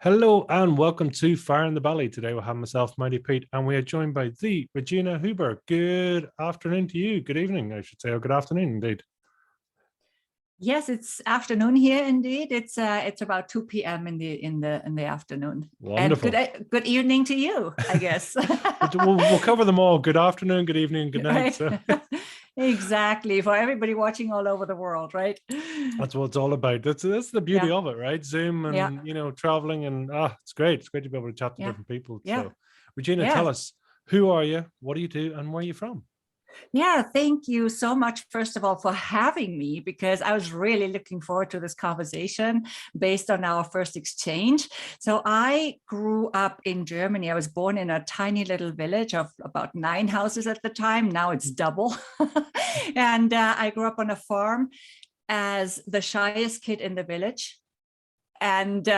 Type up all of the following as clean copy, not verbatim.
Hello and welcome to Fire in the Valley. Today we'll have myself, Mighty Pete, and we are joined by the Regina Huber. Good afternoon to you. Good evening, I should say, or good afternoon indeed. Yes, it's afternoon here indeed. It's about 2 p.m. in the afternoon. Wonderful. And good evening to you, I guess. we'll cover them all. Good afternoon, good evening, good night. Right. So. Exactly, for everybody watching all over the world, right? That's what it's all about. That's the beauty of it, right? Zoom and traveling, and it's great. It's great to be able to chat to different people. So, Regina, tell us, who are you? What do you do, and where are you from? Yeah, thank you so much, first of all, for having me, because I was really looking forward to this conversation based on our first exchange. So I grew up in Germany. I was born in a tiny little village of about 9 houses at the time. Now it's double. And I grew up on a farm as the shyest kid in the village. And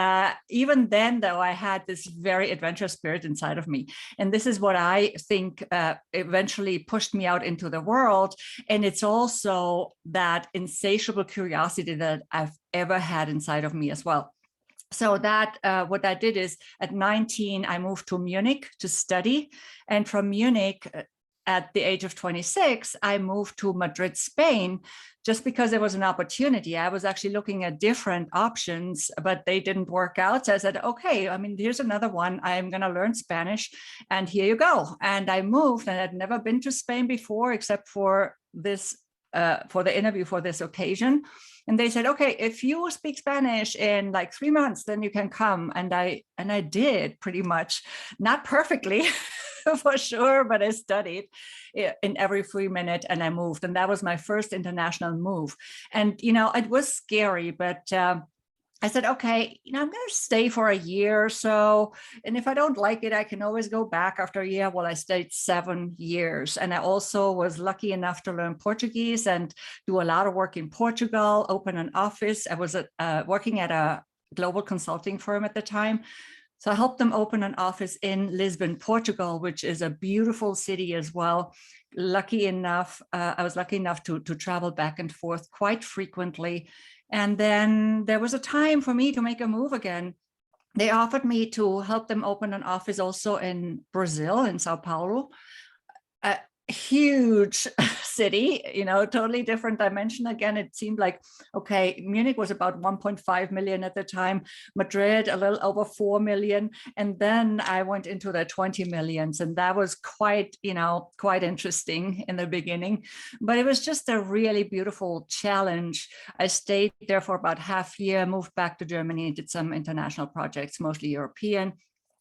even then, though, I had this very adventurous spirit inside of me. And this is what I think eventually pushed me out into the world. And it's also that insatiable curiosity that I've ever had inside of me as well. So that what I did is at 19, I moved to Munich to study. And from Munich, at the age of 26, I moved to Madrid, Spain, just because there was an opportunity. I was actually looking at different options, but they didn't work out. So I said, okay, here's another one. I'm going to learn Spanish, and here you go. And I moved, and I'd never been to Spain before, except for this, for the interview for this occasion. And they said, okay, if you speak Spanish in like 3 months, then you can come. And I did pretty much, not perfectly, for sure, but I studied in every free minute, and I moved. And that was my first international move. And, it was scary, but I said, okay, I'm going to stay for a year or so. And if I don't like it, I can always go back after a year. Well, I stayed 7 years. And I also was lucky enough to learn Portuguese and do a lot of work in Portugal, open an office. I was working at a global consulting firm at the time. So I helped them open an office in Lisbon, Portugal, which is a beautiful city as well. I was lucky enough to travel back and forth quite frequently. And then there was a time for me to make a move again. They offered me to help them open an office also in Brazil, in Sao Paulo. Huge city, totally different dimension. Again, it seemed like, okay, Munich was about 1.5 million at the time, Madrid a little over 4 million, and then I went into the 20 millions, and that was quite interesting in the beginning, but it was just a really beautiful challenge. I stayed there for about half year, moved back to Germany, did some international projects, mostly European.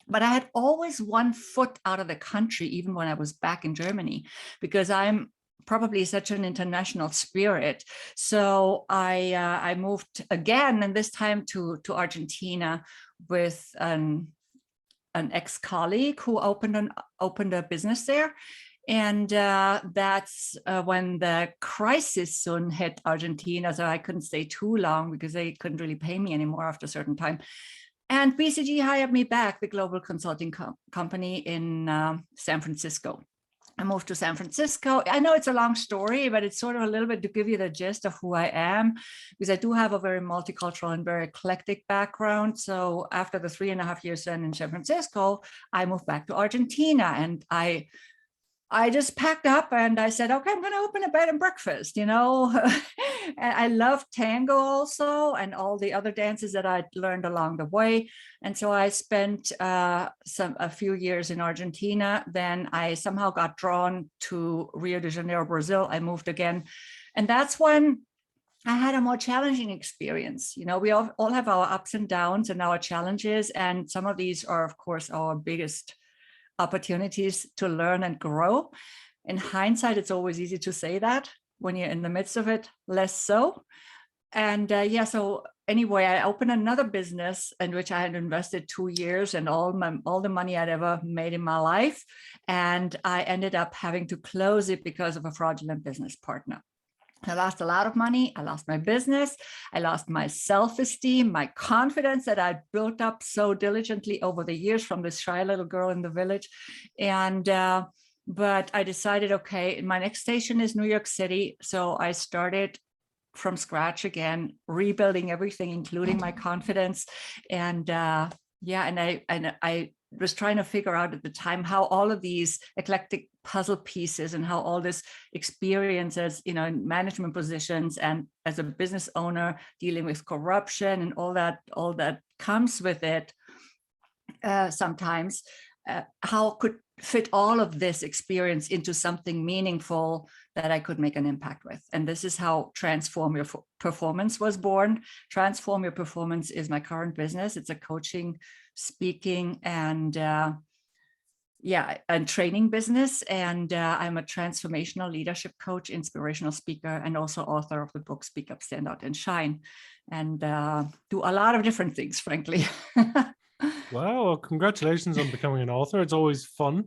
But I had always one foot out of the country, even when I was back in Germany, because I'm probably such an international spirit. So I moved again, and this time to Argentina with an ex-colleague who opened a business there. And that's when the crisis soon hit Argentina. So I couldn't stay too long because they couldn't really pay me anymore after a certain time. And BCG hired me back, the global consulting company in San Francisco. I moved to San Francisco. I know it's a long story, but it's sort of a little bit to give you the gist of who I am, because I do have a very multicultural and very eclectic background. So after the 3.5 years then in San Francisco, I moved back to Argentina, and I just packed up and I said, okay, I'm going to open a bed and breakfast, I love tango also, and all the other dances that I learned along the way. And so I spent a few years in Argentina. Then I somehow got drawn to Rio de Janeiro, Brazil. I moved again. And that's when I had a more challenging experience. We all have our ups and downs and our challenges. And some of these are, of course, our biggest opportunities to learn and grow. In hindsight, it's always easy to say that. When you're in the midst of it, less so. And so anyway, I opened another business in which I had invested 2 years and all the money I'd ever made in my life. And I ended up having to close it because of a fraudulent business partner. I lost a lot of money. I lost my business. I lost my self-esteem, my confidence that I built up so diligently over the years from this shy little girl in the village. And but I decided, okay, my next station is New York City. So I started from scratch again, rebuilding everything, including my confidence. And Yeah, and I was trying to figure out at the time how all of these eclectic puzzle pieces and how all this experiences, you know, in management positions and as a business owner dealing with corruption and all that comes with it, sometimes how could fit all of this experience into something meaningful that I could make an impact with. And this is how Transform Your Performance was born. Transform Your Performance is my current business. It's a coaching, speaking, and training business. And I'm a transformational leadership coach, inspirational speaker, and also author of the book Speak Up, Stand Out, and Shine, and do a lot of different things, frankly. Wow, congratulations on becoming an author. It's always fun.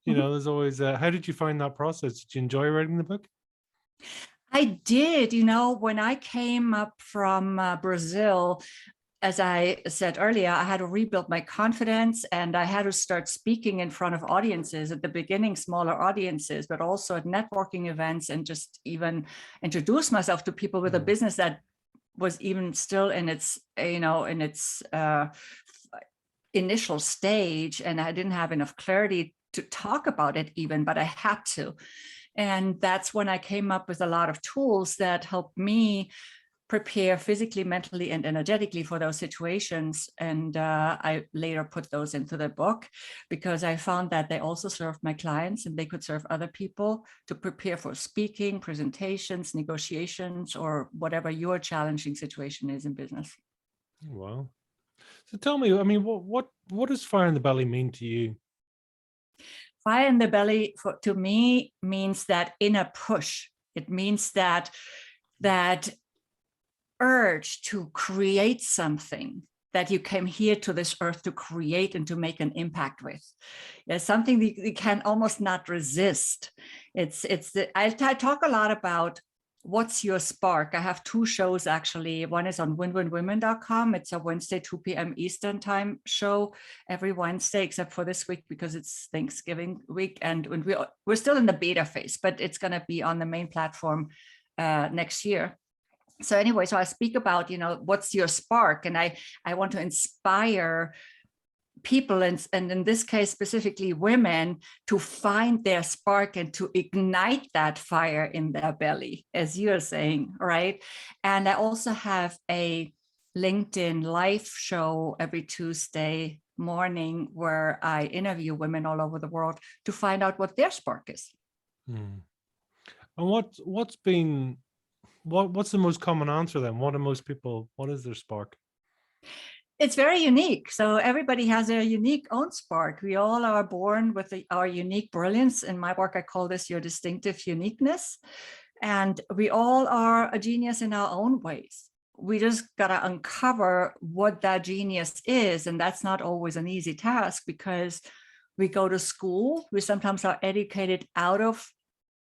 You know, there's always, how did you find that process? Did you enjoy writing the book? I did. You know, when I came up from Brazil, as I said earlier, I had to rebuild my confidence, and I had to start speaking in front of audiences at the beginning, smaller audiences, but also at networking events, and just even introduce myself to people with a business that was even still in its, you know, in its initial stage. And I didn't have enough clarity to talk about it even, but I had to. And that's when I came up with a lot of tools that helped me prepare physically, mentally, and energetically for those situations. And I later put those into the book because I found that they also served my clients and they could serve other people to prepare for speaking, presentations, negotiations, or whatever your challenging situation is in business. Wow. So tell me, I mean, what does fire in the belly mean to you? Fire in the belly to me means that inner push. It means that urge to create something that you came here to this earth to create and to make an impact with. It's something that you can almost not resist. I talk a lot about what's your spark. I have two shows actually. One is on winwinwomen.com. It's a Wednesday, 2 p.m. Eastern time show every Wednesday, except for this week because it's Thanksgiving week. And we're still in the beta phase, but it's going to be on the main platform next year. So anyway, so I speak about, you know, what's your spark? And I want to inspire people, and in this case, specifically women, to find their spark and to ignite that fire in their belly, as you're saying, right? And I also have a LinkedIn live show every Tuesday morning where I interview women all over the world to find out what their spark is. And what's the most common answer then? What is their spark? It's very unique. So everybody has their unique own spark. We all are born with our unique brilliance. In my work, I call this your distinctive uniqueness. And we all are a genius in our own ways. We just got to uncover what that genius is. And that's not always an easy task because we go to school. We sometimes are educated out of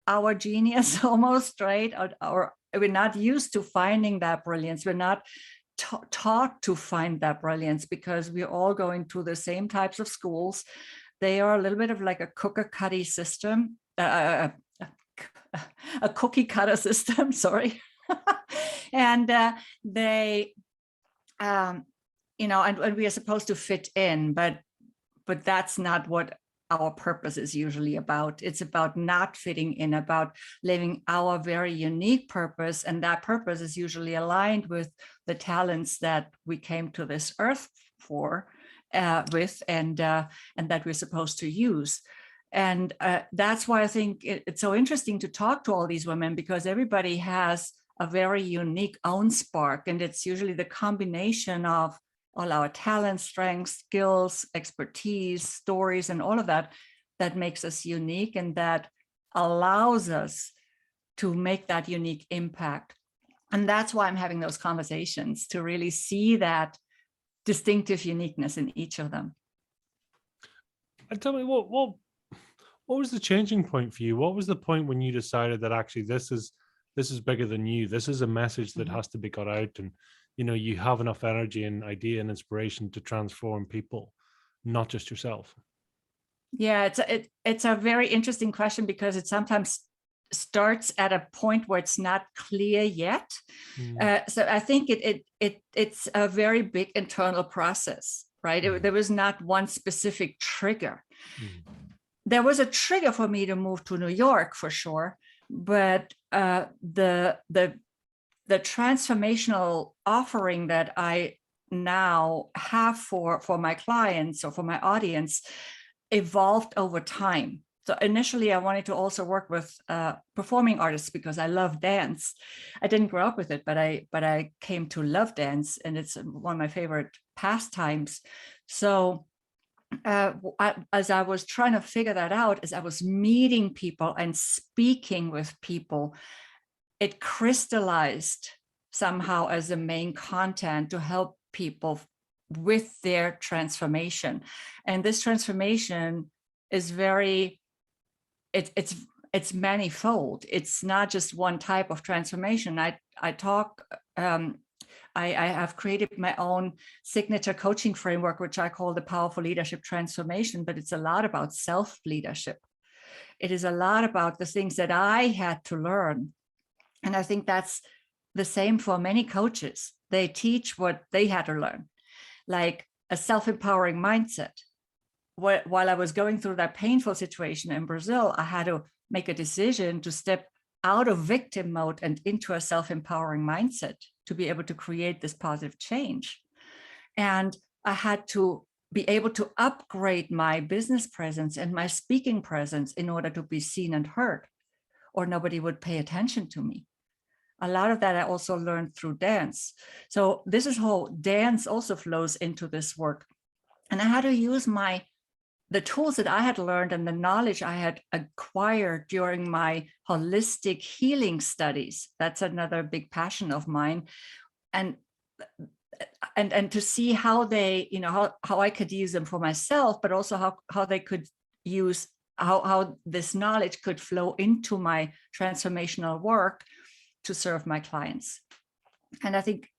our genius almost, right? Or we're not used to finding that brilliance. We're not taught to find that brilliance because we're all going to the same types of schools. They are a little bit of like a cookie cutter system, a cookie cutter system, sorry. And they, you know, and we are supposed to fit in, but that's not what our purpose is usually about. It's about not fitting in, about living our very unique purpose. And that purpose is usually aligned with the talents that we came to this earth for, with, and that we're supposed to use. And that's why I think it's so interesting to talk to all these women, because everybody has a very unique own spark. And it's usually the combination of all our talents, strengths, skills, expertise, stories, and all of that makes us unique, and that allows us to make that unique impact. And that's why I'm having those conversations, to really see that distinctive uniqueness in each of them. And tell me, what was the changing point for you? What was the point when you decided that actually this is bigger than you? This is a message that has to be got out, and you know, you have enough energy and idea and inspiration to transform people, not just yourself. Yeah, it's a very interesting question, because it sometimes starts at a point where it's not clear yet. So I think it's a very big internal process. right? There was not one specific trigger. Mm. There was a trigger for me to move to New York for sure, but the transformational offering that I now have for my clients or for my audience evolved over time. So initially I wanted to also work with performing artists because I love dance. I didn't grow up with it, but I came to love dance, and it's one of my favorite pastimes. So as I was trying to figure that out, as I was meeting people and speaking with people, it crystallized somehow as the main content to help people with their transformation. And this transformation is it's manifold. It's not just one type of transformation. I have created my own signature coaching framework, which I call the Powerful Leadership Transformation, but it's a lot about self-leadership. It is a lot about the things that I had to learn. And I think that's the same for many coaches. They teach what they had to learn, like a self-empowering mindset. While I was going through that painful situation in Brazil, I had to make a decision to step out of victim mode and into a self-empowering mindset to be able to create this positive change. And I had to be able to upgrade my business presence and my speaking presence in order to be seen and heard, or nobody would pay attention to me. A lot of that I also learned through dance. So this is how dance also flows into this work. And I had to use the tools that I had learned and the knowledge I had acquired during my holistic healing studies. That's another big passion of mine. And to see how they, how I could use them for myself, but also how they could use, how this knowledge could flow into my transformational work to serve my clients. And I think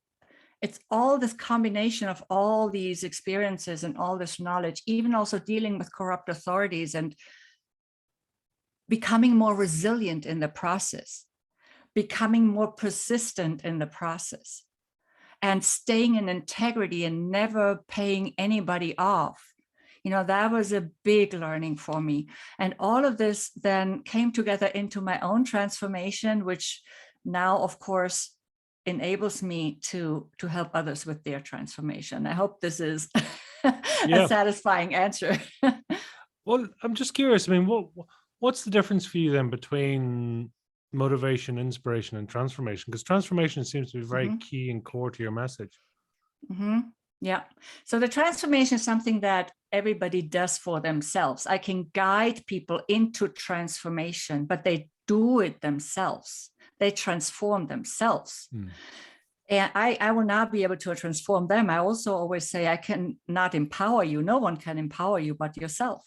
it's all this combination of all these experiences and all this knowledge, even also dealing with corrupt authorities and becoming more resilient in the process, becoming more persistent in the process, and staying in integrity and never paying anybody off. That was a big learning for me. And all of this then came together into my own transformation, which now, of course, enables me to help others with their transformation. I hope this is a satisfying answer. Well, I'm just curious. I mean, what's the difference for you then between motivation, inspiration, and transformation? Because transformation seems to be very key and core to your message. Yeah. So the transformation is something that everybody does for themselves. I can guide people into transformation, but they do it themselves. They transform themselves. And I will not be able to transform them. I also always say I can not empower you. No one can empower you but yourself,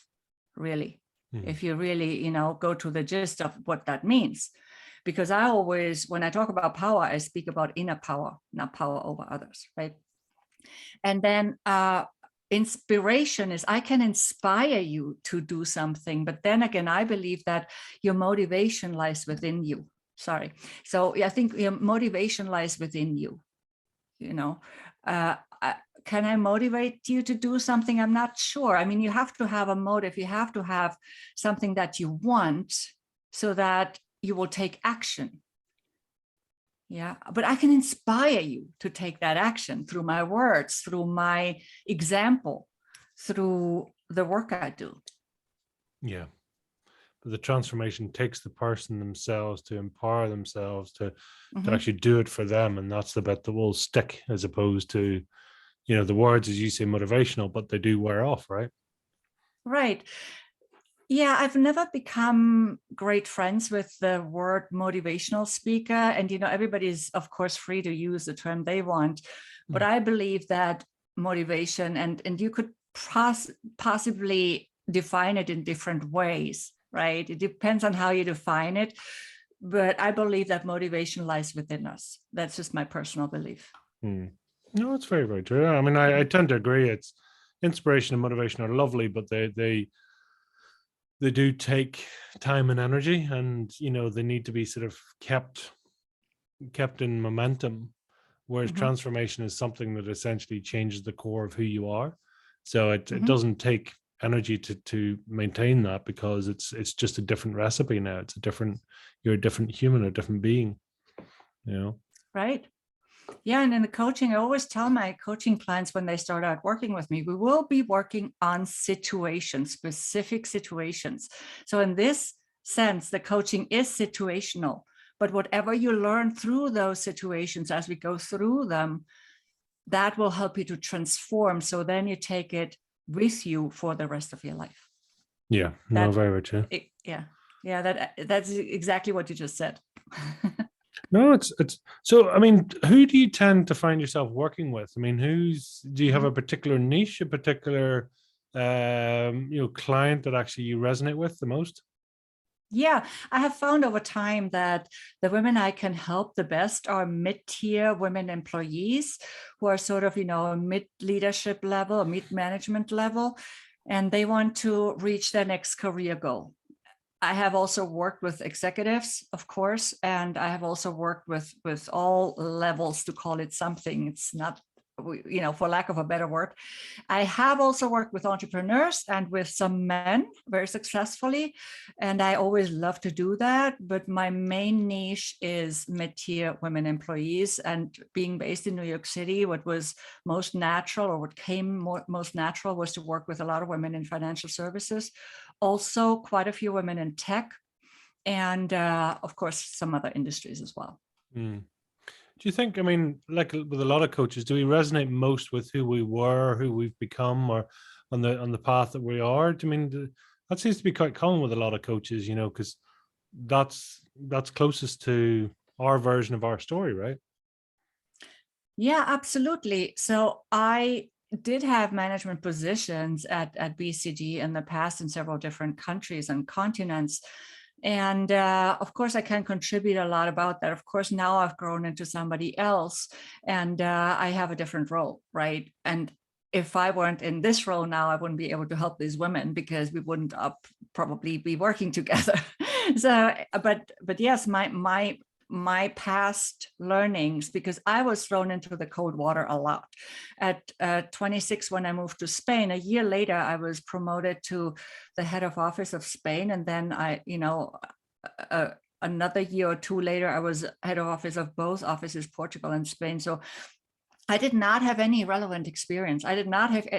really. If you really, go to the gist of what that means. Because I always, when I talk about power, I speak about inner power, not power over others, right? And then inspiration is I can inspire you to do something. But then again, I believe that your motivation lies within you. Sorry. So I think your motivation lies within you. Can I motivate you to do something? I'm not sure. I mean, you have to have a motive. You have to have something that you want so that you will take action. Yeah, but I can inspire you to take that action through my words, through my example, through the work I do. Yeah. But the transformation takes the person themselves to empower themselves to actually do it for them. And that's the bit that will stick, as opposed to, the words, as you say, motivational, but they do wear off, right? Right. Yeah, I've never become great friends with the word motivational speaker. And, everybody's, of course, free to use the term they want. But I believe that motivation, and you could possibly define it in different ways, right? It depends on how you define it. But I believe that motivation lies within us. That's just my personal belief. No, it's very, very true. I mean, I tend to agree. It's inspiration and motivation are lovely, but they do take time and energy, and they need to be sort of kept in momentum, whereas transformation is something that essentially changes the core of who you are. So it doesn't take energy to maintain that, because it's just a different recipe now. It's a different, you're a different human, a different being, you know. Right. Yeah, and in the coaching, I always tell my coaching clients when they start out working with me, we will be working on situations, specific situations. So in this sense, the coaching is situational, but whatever you learn through those situations as we go through them, that will help you to transform. So then you take it with you for the rest of your life. Yeah, no, very much. Yeah, that's exactly what you just said. No, it's so. I mean, who do you tend to find yourself working with? I mean, do you have a particular niche, a particular client that actually you resonate with the most? Yeah, I have found over time that the women I can help the best are mid-tier women employees who are sort of, mid-leadership level, mid-management level, and they want to reach their next career goal. I have also worked with executives, of course, and I have also worked with all levels, to call it something. It's not, for lack of a better word. I have also worked with entrepreneurs and with some men very successfully, and I always love to do that. But my main niche is mid-tier women employees, and being based in New York City, what was most natural, or what came most natural, was to work with a lot of women in financial services, also quite a few women in tech, and of course some other industries as well. Do you think, I mean, like with a lot of coaches, do we resonate most with who we were, who we've become, or on the path that we are? I mean, that seems to be quite common with a lot of coaches, because that's closest to our version of our story, right? Yeah, absolutely. So I did have management positions at BCG in the past in several different countries and continents. And of course, I can contribute a lot about that. Of course, now I've grown into somebody else, and I have a different role, right? And if I weren't in this role now, I wouldn't be able to help these women, because we wouldn't probably be working together. So, but yes, my past learnings, because I was thrown into the cold water a lot. At 26, when I moved to Spain, a year later, I was promoted to the head of office of Spain. And then another year or two later, I was head of office of both offices, Portugal and Spain. So I did not have any relevant experience. I did not have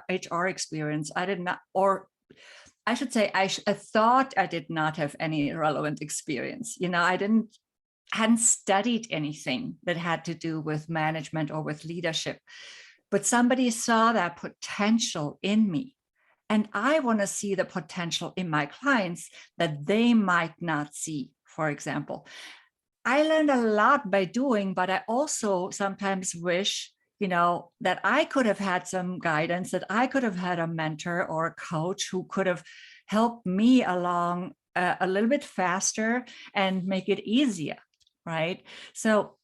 HR experience. I did not, or I should say, I thought I did not have any relevant experience. I hadn't studied anything that had to do with management or with leadership, but somebody saw that potential in me. And I want to see the potential in my clients that they might not see, for example. I learned a lot by doing, but I also sometimes wish, that I could have had some guidance, that I could have had a mentor or a coach who could have helped me along a little bit faster and make it easier. Right. So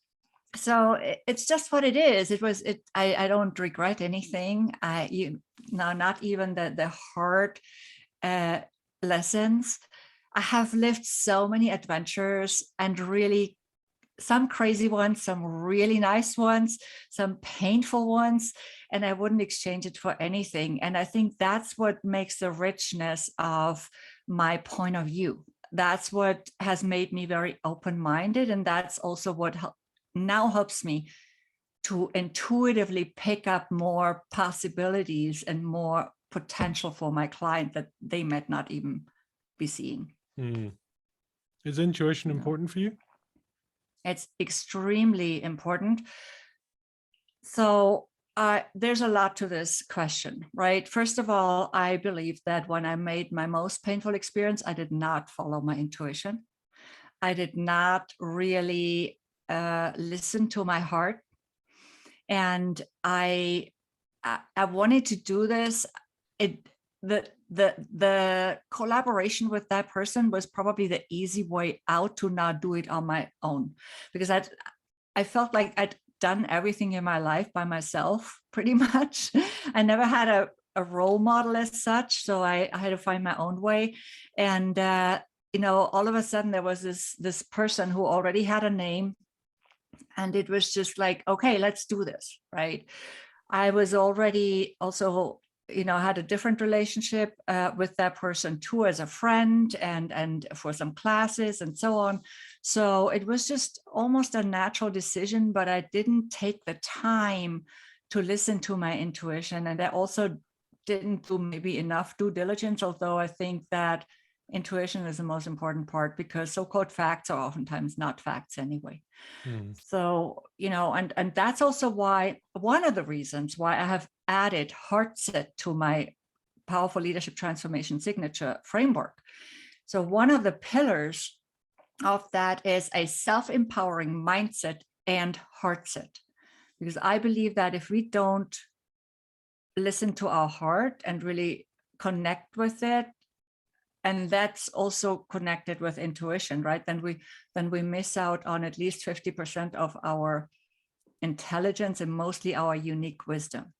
it's just what it is. I don't regret anything. Not even the hard lessons. I have lived so many adventures, and really some crazy ones, some really nice ones, some painful ones, and I wouldn't exchange it for anything. And I think that's what makes the richness of my point of view. That's what has made me very open-minded. And that's also what now helps me to intuitively pick up more possibilities and more potential for my client that they might not even be seeing. Is intuition important for you? It's extremely important. So there's a lot to this question, right? First of all, I believe that when I made my most painful experience, I did not follow my intuition. I did not really listen to my heart. And I wanted to do this. The collaboration with that person was probably the easy way out to not do it on my own, because I felt like I'd done everything in my life by myself, pretty much. I never had a role model as such, so I had to find my own way. And all of a sudden there was this person who already had a name, and it was just like, okay, let's do this, right? I was already also had a different relationship with that person too, as a friend and for some classes and so on. So it was just almost a natural decision, but I didn't take the time to listen to my intuition. And I also didn't do maybe enough due diligence, although I think that intuition is the most important part, because so-called facts are oftentimes not facts anyway. So, and that's also why, one of the reasons why I have added HeartSet to my Powerful Leadership Transformation Signature framework. So one of the pillars of that is a self-empowering mindset and HeartSet, because I believe that if we don't listen to our heart and really connect with it, and that's also connected with intuition, right? Then we miss out on at least 50% of our intelligence and mostly our unique wisdom.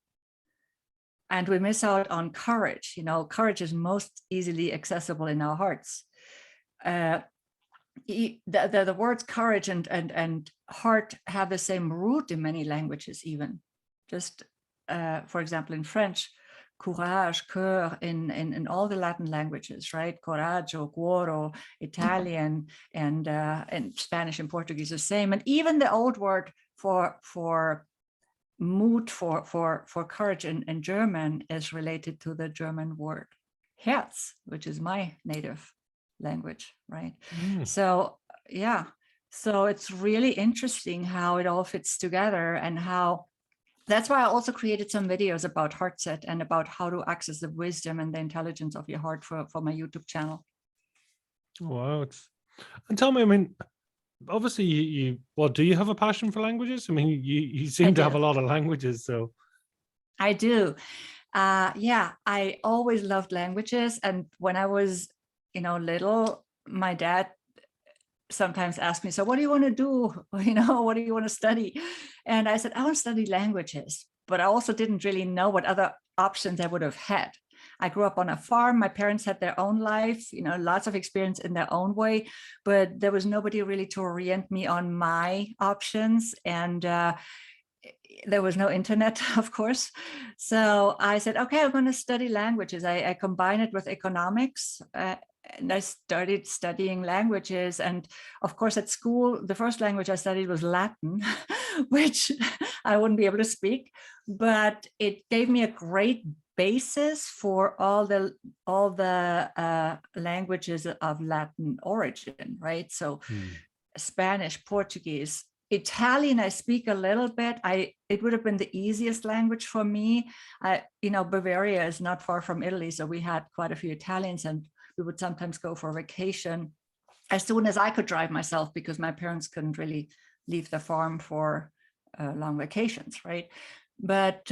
And we miss out on courage. Courage is most easily accessible in our hearts. The words courage and heart have the same root in many languages, even. Just for example, in French, courage, cœur, in all the Latin languages, right? Coraggio, cuoro, Italian, and Spanish and Portuguese the same. And even the old word for mood, for courage in German is related to the German word Herz, which is my native language, right? So yeah, so it's really interesting how it all fits together, and how that's why I also created some videos about HeartSet and about how to access the wisdom and the intelligence of your heart for my YouTube channel. Wow. And tell me, I mean, obviously do you have a passion for languages? I mean, you seem to have a lot of languages, so. I do. Yeah, I always loved languages. And when I was, little, my dad sometimes asked me, so what do you want to do? What do you want to study? And I said, I want to study languages, but I also didn't really know what other options I would have had. I grew up on a farm. My parents had their own life, lots of experience in their own way, but there was nobody really to orient me on my options. And there was no internet, of course. So I said, okay, I'm going to study languages. I combine it with economics. And I started studying languages. And of course, at school, the first language I studied was Latin, which I wouldn't be able to speak, but it gave me a great basis for all the languages of Latin origin, right? So Spanish, Portuguese, Italian, I speak a little bit. It would have been the easiest language for me. Bavaria is not far from Italy, so we had quite a few Italians, and we would sometimes go for a vacation as soon as I could drive myself, because my parents couldn't really leave the farm for long vacations, right? But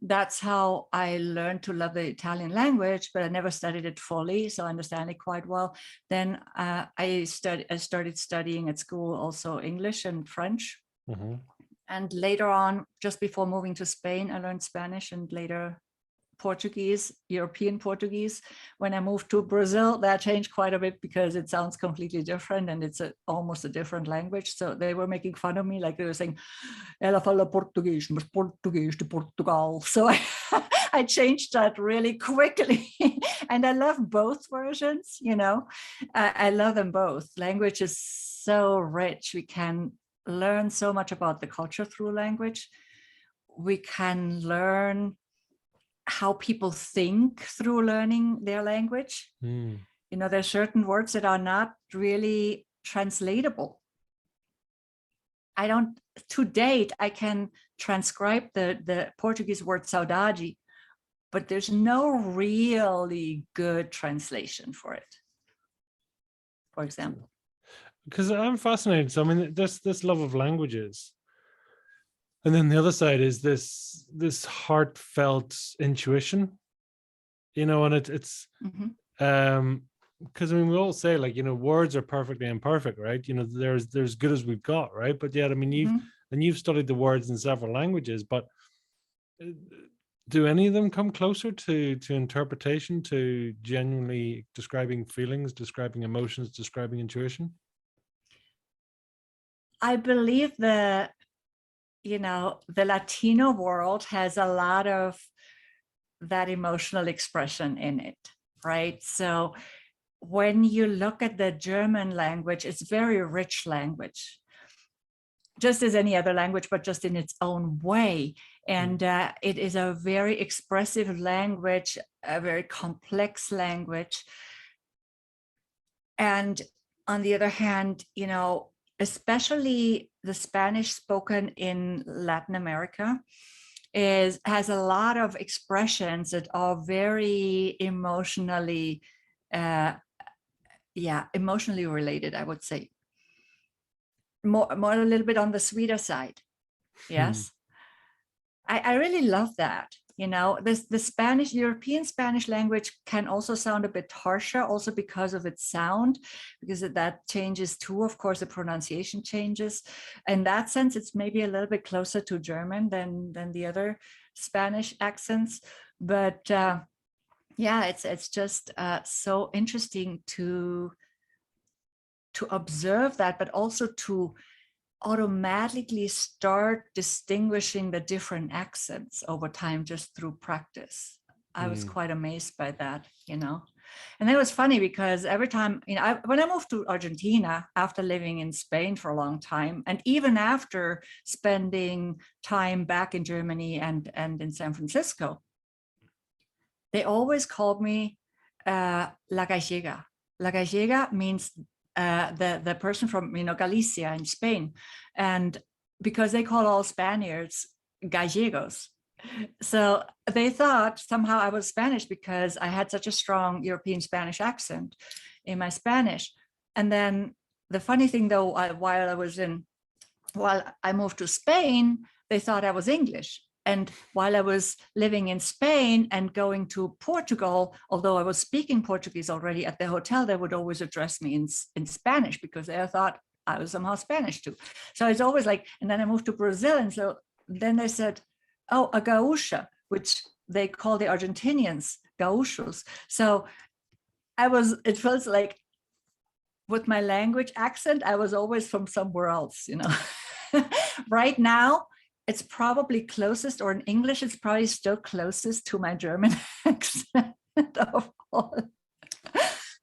that's how I learned to love the Italian language, but I never studied it fully, so I understand it quite well. Then I started studying at school also English and French. And later on, just before moving to Spain, I learned Spanish and later Portuguese, European Portuguese. When I moved to Brazil, that changed quite a bit because it sounds completely different and it's almost a different language. So they were making fun of me, like they were saying, ela fala português, mas português de Portugal. So I changed that really quickly. And I love both versions, I love them both. Language is so rich. We can learn so much about the culture through language. We can learn how people think through learning their language. There's certain words that are not really translatable. To date, I can transcribe the Portuguese word saudade, but there's no really good translation for it, for example. Because I'm fascinated. So, I mean, this love of languages. And then the other side is this heartfelt intuition, and it's because I mean, we all say, like, words are perfectly imperfect, right? They're as good as we've got, right? But yet, I mean, you've studied the words in several languages, but do any of them come closer to interpretation, to genuinely describing feelings, describing emotions, describing intuition? I believe the Latino world has a lot of that emotional expression in it, right? So when you look at the German language, it's very rich language, just as any other language, but just in its own way. And it is a very expressive language, a very complex language. And on the other hand, you know, especially the Spanish spoken in Latin America has a lot of expressions that are very emotionally, emotionally related, I would say. More a little bit on the sweeter side. Yes. I really love that. You know, the Spanish, European Spanish language can also sound a bit harsher, also because of its sound, because that changes too. Of course, the pronunciation changes. In that sense, it's maybe a little bit closer to German than the other Spanish accents. But yeah, it's just so interesting to observe that, but also to automatically start distinguishing the different accents over time just through practice. I was quite amazed by that, you know. And it was funny because every time, you know, when I moved to Argentina after living in Spain for a long time, and even after spending time back in Germany and in San Francisco, they always called me La Gallega. La Gallega means the person from, you know, Galicia in Spain, and because they call all Spaniards Gallegos, so they thought somehow I was Spanish because I had such a strong European Spanish accent in my Spanish. And then the funny thing, though, while I moved to Spain, they thought I was English. And while I was living in Spain and going to Portugal, although I was speaking Portuguese already at the hotel, they would always address me in Spanish because they thought I was somehow Spanish too. So it's always like, and then I moved to Brazil. And so then they said, oh, a gaúcha, which they call the Argentinians gaúchos. So it feels like with my language accent, I was always from somewhere else, you know. Right now, it's probably closest, or in English, it's probably still closest to my German accent of all.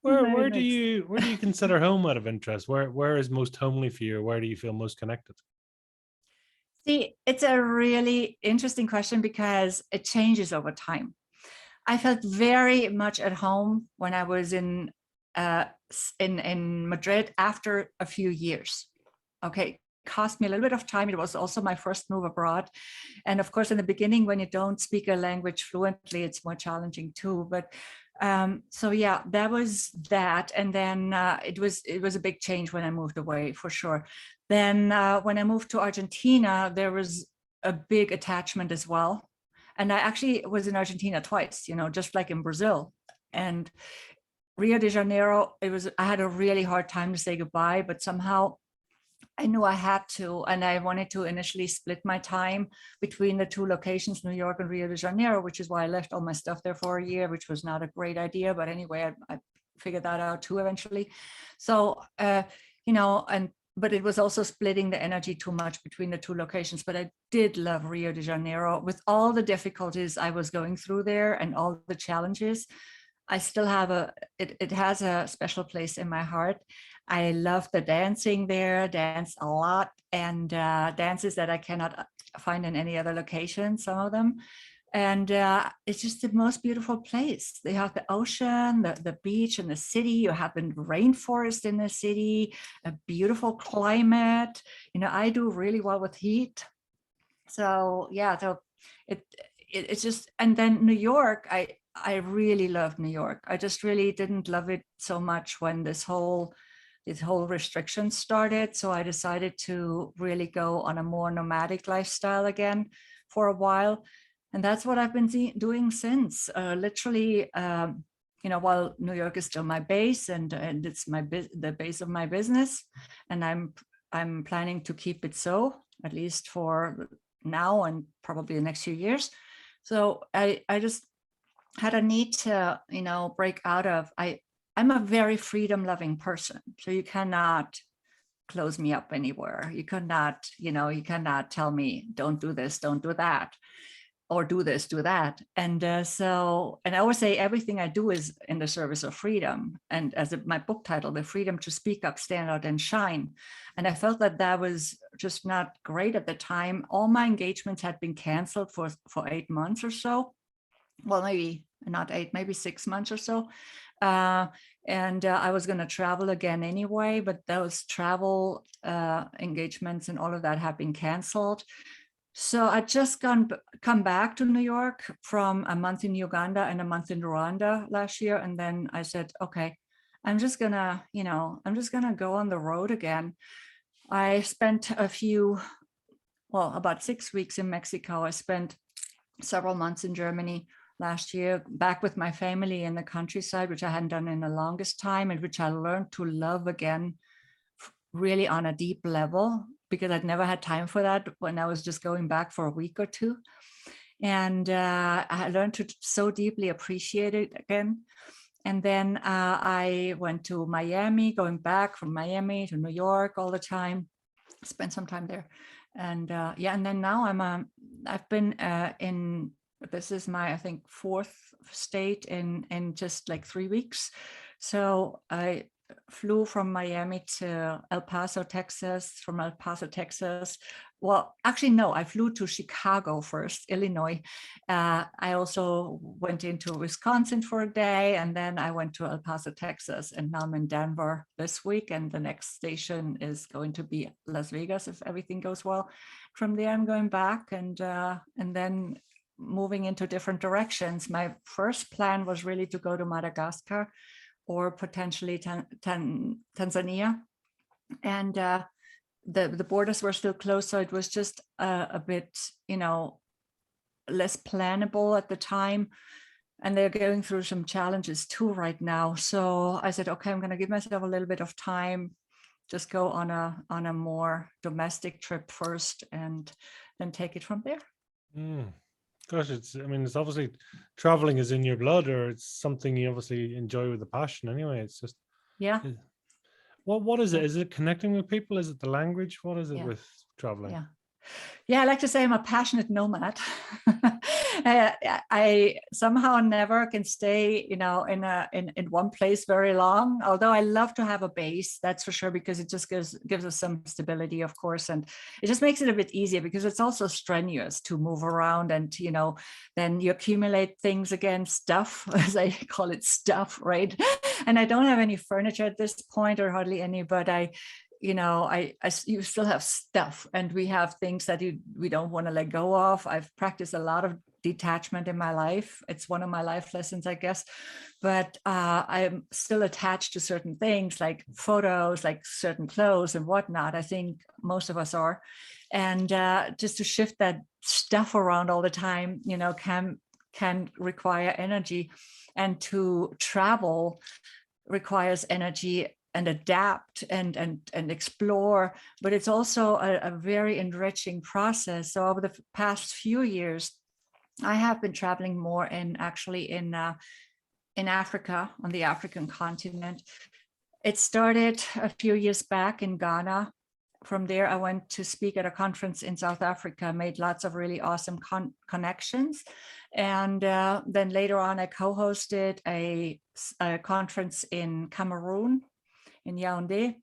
Where do you consider home out of interest? Where is most homely for you? Where do you feel most connected? See, it's a really interesting question because it changes over time. I felt very much at home when I was in Madrid after a few years. Okay, cost me a little bit of time. It was also my first move abroad. And of course, in the beginning, when you don't speak a language fluently, it's more challenging too. But so yeah, that was that. And then it was a big change when I moved away, for sure. Then when I moved to Argentina, there was a big attachment as well. And I actually was in Argentina twice, you know, just like in Brazil. And Rio de Janeiro, I had a really hard time to say goodbye, but somehow I knew I had to, and I wanted to initially split my time between the two locations, New York and Rio de Janeiro, which is why I left all my stuff there for a year, which was not a great idea. But anyway, I figured that out too eventually. So, you know, but it was also splitting the energy too much between the two locations. But I did love Rio de Janeiro with all the difficulties I was going through there and all the challenges. I still have it has a special place in my heart. I love the dancing there, dance a lot, and dances that I cannot find in any other location, some of them. And it's just the most beautiful place. They have the ocean, the beach, and the city. You have the rainforest in the city, a beautiful climate. You know, I do really well with heat. So yeah, so it's just, and then New York, I really loved New York. I just really didn't love it so much when this whole restriction started. So I decided to really go on a more nomadic lifestyle again for a while. And that's what I've been doing since. Literally, you know, while New York is still my base and it's the base of my business, and I'm planning to keep it so, at least for now and probably the next few years. So I just had a need to, you know, break out of, I'm a very freedom loving person. So you cannot close me up anywhere. You cannot, you know, you cannot tell me, don't do this, don't do that. or do this, do that. And and I always say everything I do is in the service of freedom. And as my book title, The Freedom to Speak Up, Stand Out, and Shine. And I felt that that was just not great at the time. All my engagements had been canceled for 8 months or so. Well, maybe not 8, maybe 6 months or so. And I was going to travel again anyway, but those travel engagements and all of that have been canceled. So I just come back to New York from a month in Uganda and a month in Rwanda last year. And then I said, okay, I'm just gonna go on the road again. I spent about 6 weeks in Mexico. I spent several months in Germany last year, back with my family in the countryside, which I hadn't done in the longest time, and which I learned to love again, really on a deep level, because I'd never had time for that when I was just going back for a week or two. And I learned to so deeply appreciate it again. And then I went to Miami, going back from Miami to New York all the time, spent some time there. And and then now I've been this is my, I think, 4th state in just like 3 weeks. So I flew from Miami to El Paso, Texas, from El Paso, Texas. Well, actually, no, I flew to Chicago first, Illinois. I also went into Wisconsin for a day, and then I went to El Paso, Texas, and now I'm in Denver this week, and the next station is going to be Las Vegas if everything goes well. From there, I'm going back and then moving into different directions. My first plan was really to go to Madagascar or potentially Tanzania. And the borders were still closed, so it was just a bit, less plannable at the time. And they're going through some challenges too right now. So I said, okay, I'm going to give myself a little bit of time, just go on a more domestic trip first, and then take it from there. Gosh, it's obviously traveling is in your blood, or it's something you obviously enjoy with a passion anyway. It's just, yeah. What is it? Is it connecting with people? Is it the language? What is it with traveling? Yeah, I like to say I'm a passionate nomad. I somehow never can stay, in one place very long. Although I love to have a base, that's for sure, because it just gives us some stability, of course, and it just makes it a bit easier, because it's also strenuous to move around, and then you accumulate things again, stuff, as I call it, stuff, right? And I don't have any furniture at this point, or hardly any, but you still have stuff, and we have things that we don't want to let go of. I've practiced a lot of detachment in my life. It's one of my life lessons, I guess, but I'm still attached to certain things, like photos, like certain clothes and whatnot. I think most of us are. And just to shift that stuff around all the time, can require energy, and to travel requires energy, and adapt and explore, but it's also a very enriching process. So over the past few years, I have been traveling more in Africa, on the African continent. It started a few years back in Ghana. From there, I went to speak at a conference in South Africa, made lots of really awesome connections. And then later on, I co-hosted a conference in Cameroon, in Yaoundé,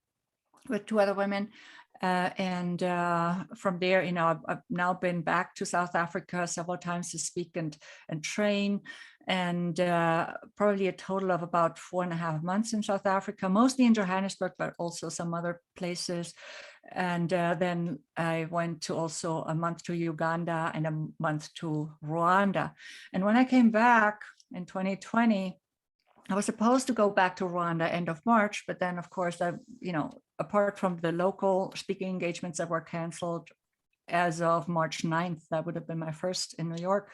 with 2 other women. And from there, I've now been back to South Africa several times to speak and train, and probably a total of about 4.5 months in South Africa, mostly in Johannesburg, but also some other places. And then I went to also a month to Uganda and a month to Rwanda. And when I came back in 2020, I was supposed to go back to Rwanda end of March, but then, of course, apart from the local speaking engagements that were canceled as of March 9th, that would have been my first in New York.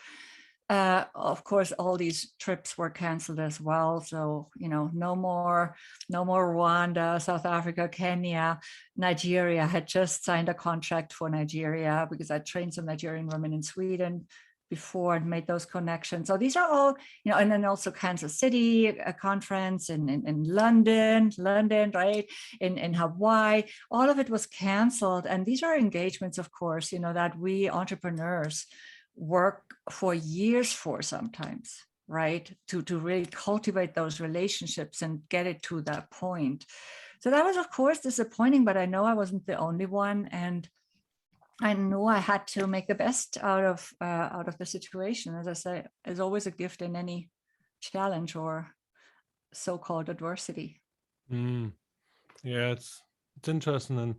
Of course, all these trips were canceled as well. So, no more Rwanda, South Africa, Kenya, Nigeria. I had just signed a contract for Nigeria because I trained some Nigerian women in Sweden before and made those connections. So these are all, and then also Kansas City, a conference in London, right? In Hawaii, all of it was canceled. And these are engagements, of course, that we entrepreneurs, work for years for sometimes, right? To really cultivate those relationships and get it to that point. So that was, of course, disappointing, but I know I wasn't the only one. And I knew I had to make the best out of the situation. As I say, there's always a gift in any challenge or so-called adversity. Yeah, it's interesting. And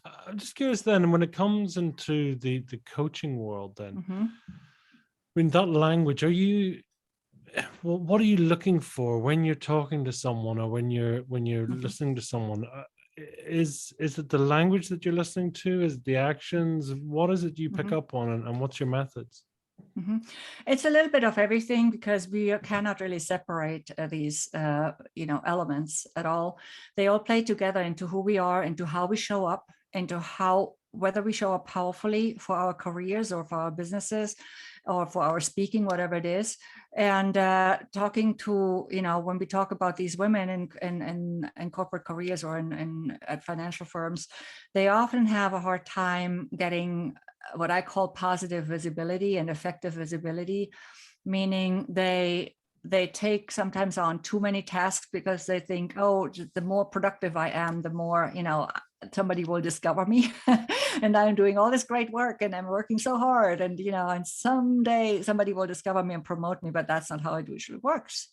I'm just curious then, when it comes into the coaching world, then, I mean, that language, well, what are you looking for when you're talking to someone, or when you're listening to someone? Is it the language that you're listening to? Is it the actions? What is it you pick up on, and what's your methods? It's a little bit of everything, because we cannot really separate these elements at all. They all play together into who we are, into how we show up, into whether we show up powerfully for our careers or for our businesses or for our speaking, whatever it is. And talking to, when we talk about these women in corporate careers or at financial firms, they often have a hard time getting what I call positive visibility and effective visibility, meaning they take sometimes on too many tasks because they think, oh, the more productive I am, the more, somebody will discover me and I'm doing all this great work and I'm working so hard, and, and someday somebody will discover me and promote me. But that's not how it usually works,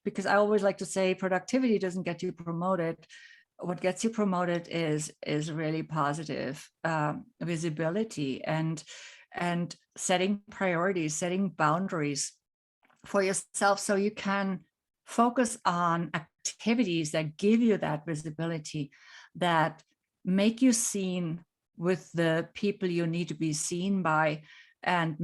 because I always like to say productivity doesn't get you promoted. What gets you promoted is really positive visibility and setting priorities, setting boundaries for yourself, so you can focus on activities that give you that visibility, that make you seen with the people you need to be seen by and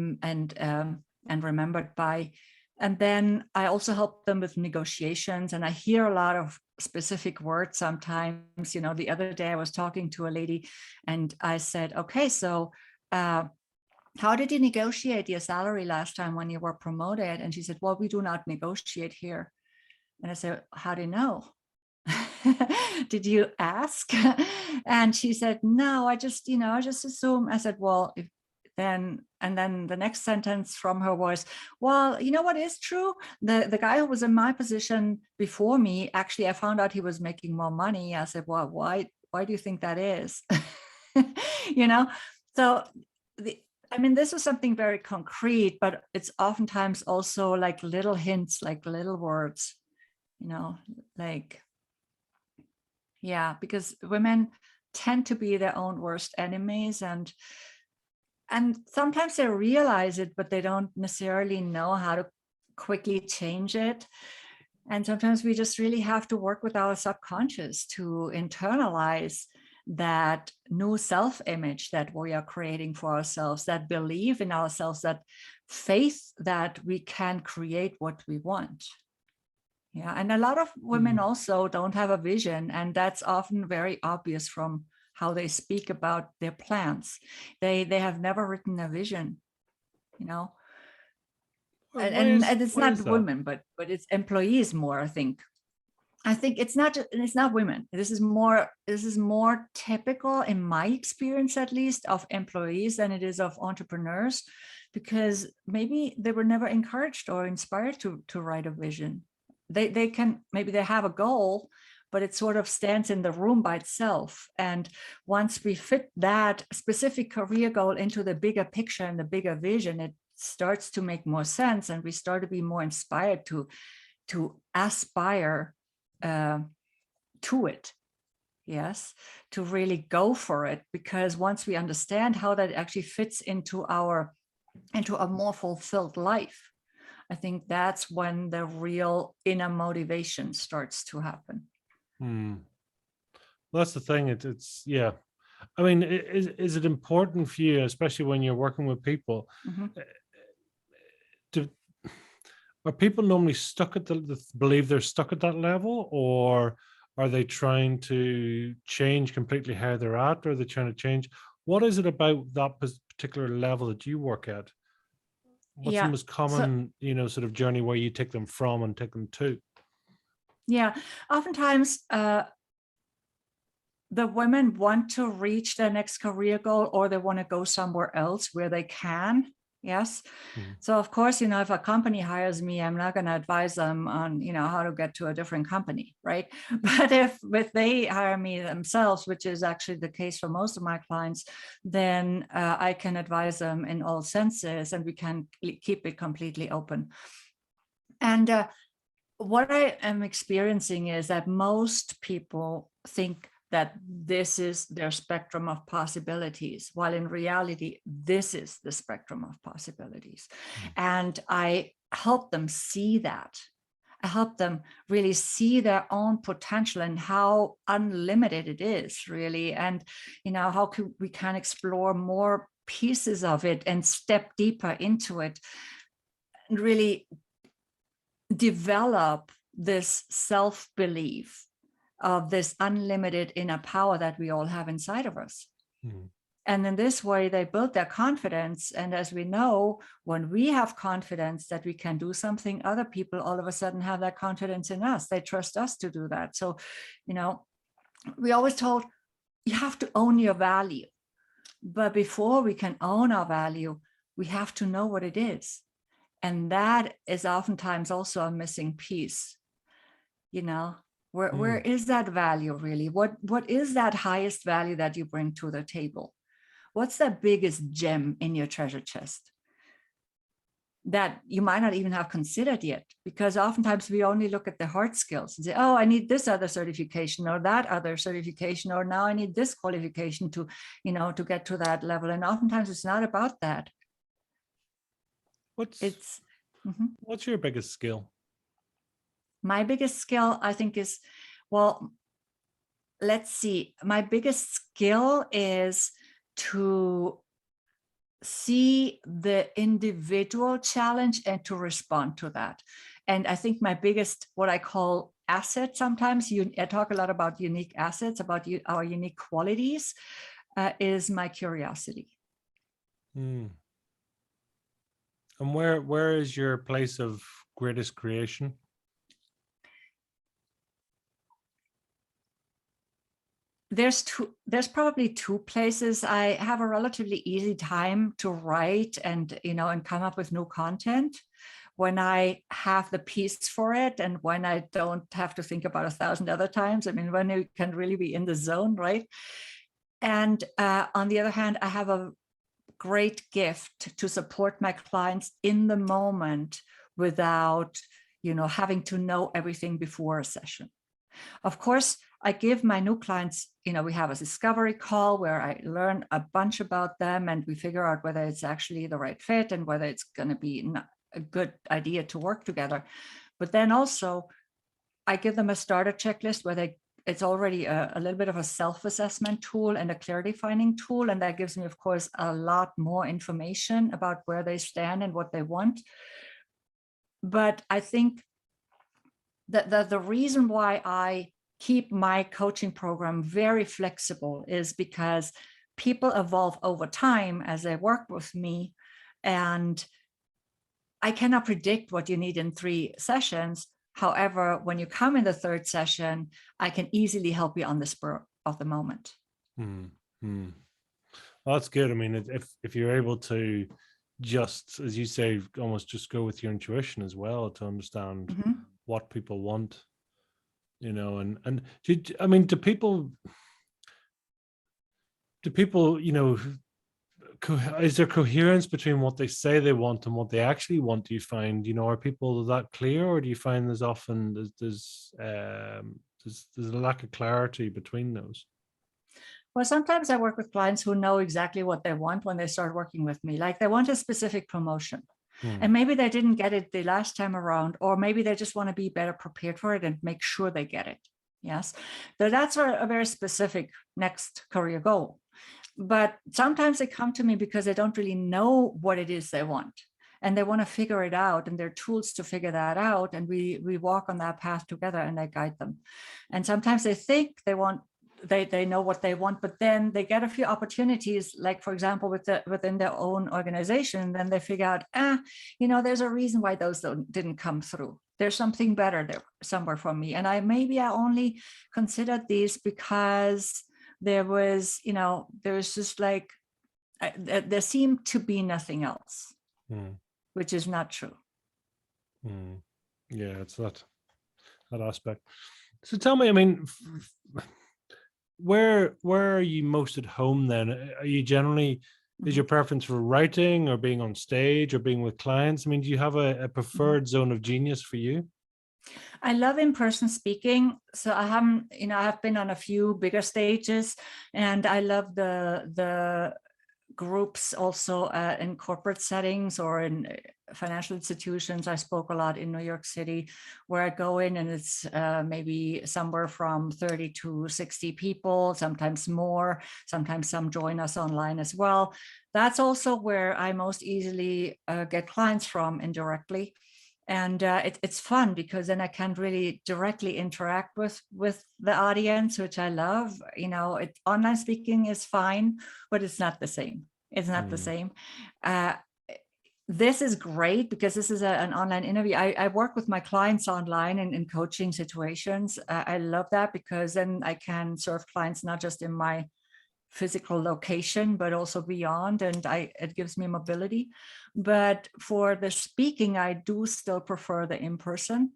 remembered by. And then I also help them with negotiations, and I hear a lot of specific words sometimes. The other day I was talking to a lady and I said, okay, so how did you negotiate your salary last time when you were promoted? And she said, well, we do not negotiate here. And I said, how do you know? Did you ask? And she said, no, I just assume. I said, well, and then the next sentence from her was, well, you know what is true? The guy who was in my position before me, actually, I found out he was making more money. I said, well, why do you think that is? So this is something very concrete, but it's oftentimes also like little hints, like little words, because women tend to be their own worst enemies, and sometimes they realize it, but they don't necessarily know how to quickly change it. And sometimes we just really have to work with our subconscious to internalize that new self-image that we are creating for ourselves, that belief in ourselves, that faith that we can create what we want. Yeah, and a lot of women also don't have a vision, and that's often very obvious from how they speak about their plans. They have never written a vision, and it's not women, but it's employees more. I think it's not women. This is more typical, in my experience at least, of employees than it is of entrepreneurs, because maybe they were never encouraged or inspired to write a vision. They can, maybe they have a goal, but it sort of stands in the room by itself. And once we fit that specific career goal into the bigger picture and the bigger vision, it starts to make more sense, and we start to be more inspired to aspire to it. Yes, to really go for it, because once we understand how that actually fits into a more fulfilled life, I think that's when the real inner motivation starts to happen. That's the thing. It's yeah. I mean, is it important for you, especially when you're working with people? Are people normally stuck at believe they're stuck at that level, or are they trying to change completely how they're at, or are they trying to change? What is it about that particular level that you work at? What's the most common, sort of journey where you take them from and take them to? Yeah, oftentimes the women want to reach their next career goal, or they want to go somewhere else where they can Yes. Mm. So of course, if a company hires me, I'm not going to advise them on, how to get to a different company, right? But if they hire me themselves, which is actually the case for most of my clients, then I can advise them in all senses, and we can keep it completely open. And what I am experiencing is that most people think that this is their spectrum of possibilities, while in reality, this is the spectrum of possibilities. And I help them see that. I help them really see their own potential and how unlimited it is, really. And, how we can explore more pieces of it and step deeper into it and really develop this self-belief of this unlimited inner power that we all have inside of us. Mm. And in this way, they build their confidence. And as we know, when we have confidence that we can do something, other people all of a sudden have that confidence in us. They trust us to do that. So, we always told you have to own your value. But before we can own our value, we have to know what it is. And that is oftentimes also a missing piece. Where is that value really? What is that highest value that you bring to the table? What's the biggest gem in your treasure chest that you might not even have considered yet? Because oftentimes we only look at the hard skills and say, oh, I need this other certification or that other certification, or now I need this qualification to, to get to that level. And oftentimes it's not about that. What's your biggest skill? My biggest skill, I think, is, well, let's see. My biggest skill is to see the individual challenge and to respond to that. And I think my biggest, what I call asset, sometimes I talk a lot about unique assets, about our unique qualities, is my curiosity. Mm. And where is your place of greatest creation? There's probably two places. I have a relatively easy time to write and, and come up with new content when I have the piece for it, and when I don't have to think about 1,000 other times. I mean, when you can really be in the zone, right? And on the other hand, I have a great gift to support my clients in the moment without, having to know everything before a session. Of course, I give my new clients, we have a discovery call where I learn a bunch about them and we figure out whether it's actually the right fit and whether it's going to be a good idea to work together. But then also I give them a starter checklist where it's already a little bit of a self-assessment tool and a clarity finding tool. And that gives me, of course, a lot more information about where they stand and what they want. But I think that the reason why I keep my coaching program very flexible is because people evolve over time as they work with me. And I cannot predict what you need in 3 sessions. However, when you come in the 3rd session, I can easily help you on the spur of the moment. Well, that's good. I mean, if you're able to just, as you say, almost just go with your intuition as well to understand what people want, and do people, is there coherence between what they say they want and what they actually want? Do you find, are people that clear, or do you find there's often there's a lack of clarity between those? Well, sometimes I work with clients who know exactly what they want when they start working with me. Like they want a specific promotion. And maybe they didn't get it the last time around, or maybe they just want to be better prepared for it and make sure they get it. Yes. So that's a very specific next career goal. But sometimes they come to me because they don't really know what it is they want. And they want to figure it out, and there are tools to figure that out. And we walk on that path together and I guide them. And sometimes they think they know what they want, but then they get a few opportunities, like, for example, within their own organization, then they figure out, there's a reason why those didn't come through. There's something better there somewhere for me. And I only considered these because there was just like, there seemed to be nothing else. Mm, which is not true. mm. Yeah, it's that aspect. So tell me, I mean, where are you most at home then? Are you generally, is your preference for writing or being on stage or being with clients? I mean, do you have a preferred zone of genius for you? I love in-person speaking. So I haven't, I have been on a few bigger stages, and I love the groups also in corporate settings or in financial institutions. I spoke a lot in New York City, where I go in and it's maybe somewhere from 30 to 60 people, sometimes more, sometimes some join us online as well. That's also where I most easily get clients from indirectly. And it's fun because then I can really directly interact with the audience, which I love. Online speaking is fine, but it's not the same. It's not the same. This is great because this is an online interview. I work with my clients online in coaching situations. I love that because then I can serve clients not just in my physical location, but also beyond, and it gives me mobility. But for the speaking, I do still prefer the in-person.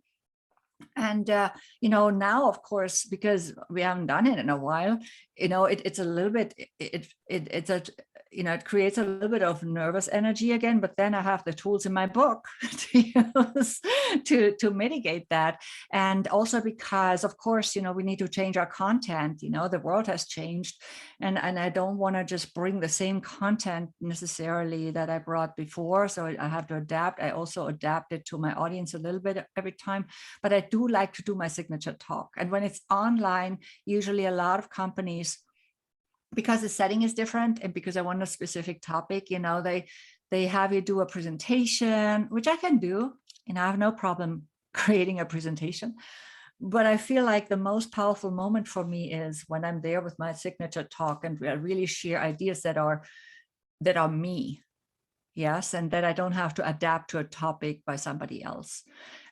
And now, of course, because we haven't done it in a while, it's a little bit, it creates a little bit of nervous energy again. But then I have the tools in my book to use to mitigate that. And also because, of course, we need to change our content. The world has changed, and I don't want to just bring the same content necessarily that I brought before. So I have to adapt. I also adapt it to my audience a little bit every time. But I do like to do my signature talk. And when it's online, usually a lot of companies, because the setting is different and because I want a specific topic, they have you do a presentation, which I can do. I have no problem creating a presentation. But I feel like the most powerful moment for me is when I'm there with my signature talk and I really share ideas that are me. Yes, and that I don't have to adapt to a topic by somebody else.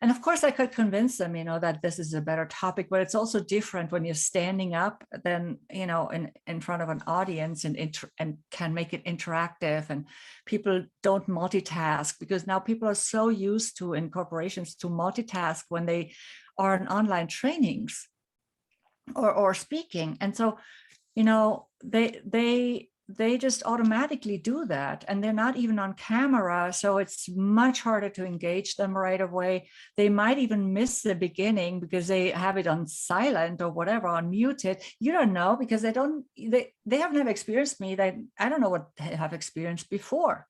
And of course, I could convince them, that this is a better topic, but it's also different when you're standing up than, in front of an audience and can make it interactive. And people don't multitask because now people are so used to, in corporations, to multitask when they are in online trainings or speaking. And so, they just automatically do that, and they're not even on camera, so it's much harder to engage them right away. They might even miss the beginning because they have it on silent or whatever, on muted. You don't know because they have never experienced me. I don't know what they have experienced before,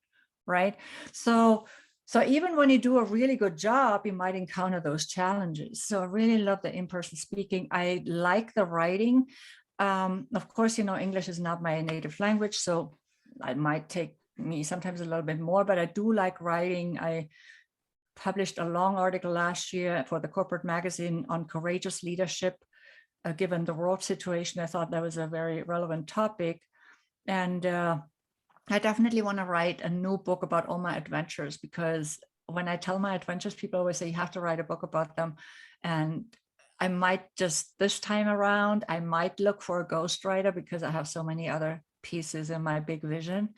right? So even when you do a really good job, you might encounter those challenges. So I really love the in-person speaking. I like the writing. Of course, English is not my native language, so it might take me sometimes a little bit more, but I do like writing. I published a long article last year for the corporate magazine on courageous leadership. Given the world situation, I thought that was a very relevant topic. And I definitely want to write a new book about all my adventures, because when I tell my adventures, people always say you have to write a book about them. And I might just, this time around, I might look for a ghostwriter because I have so many other pieces in my big vision.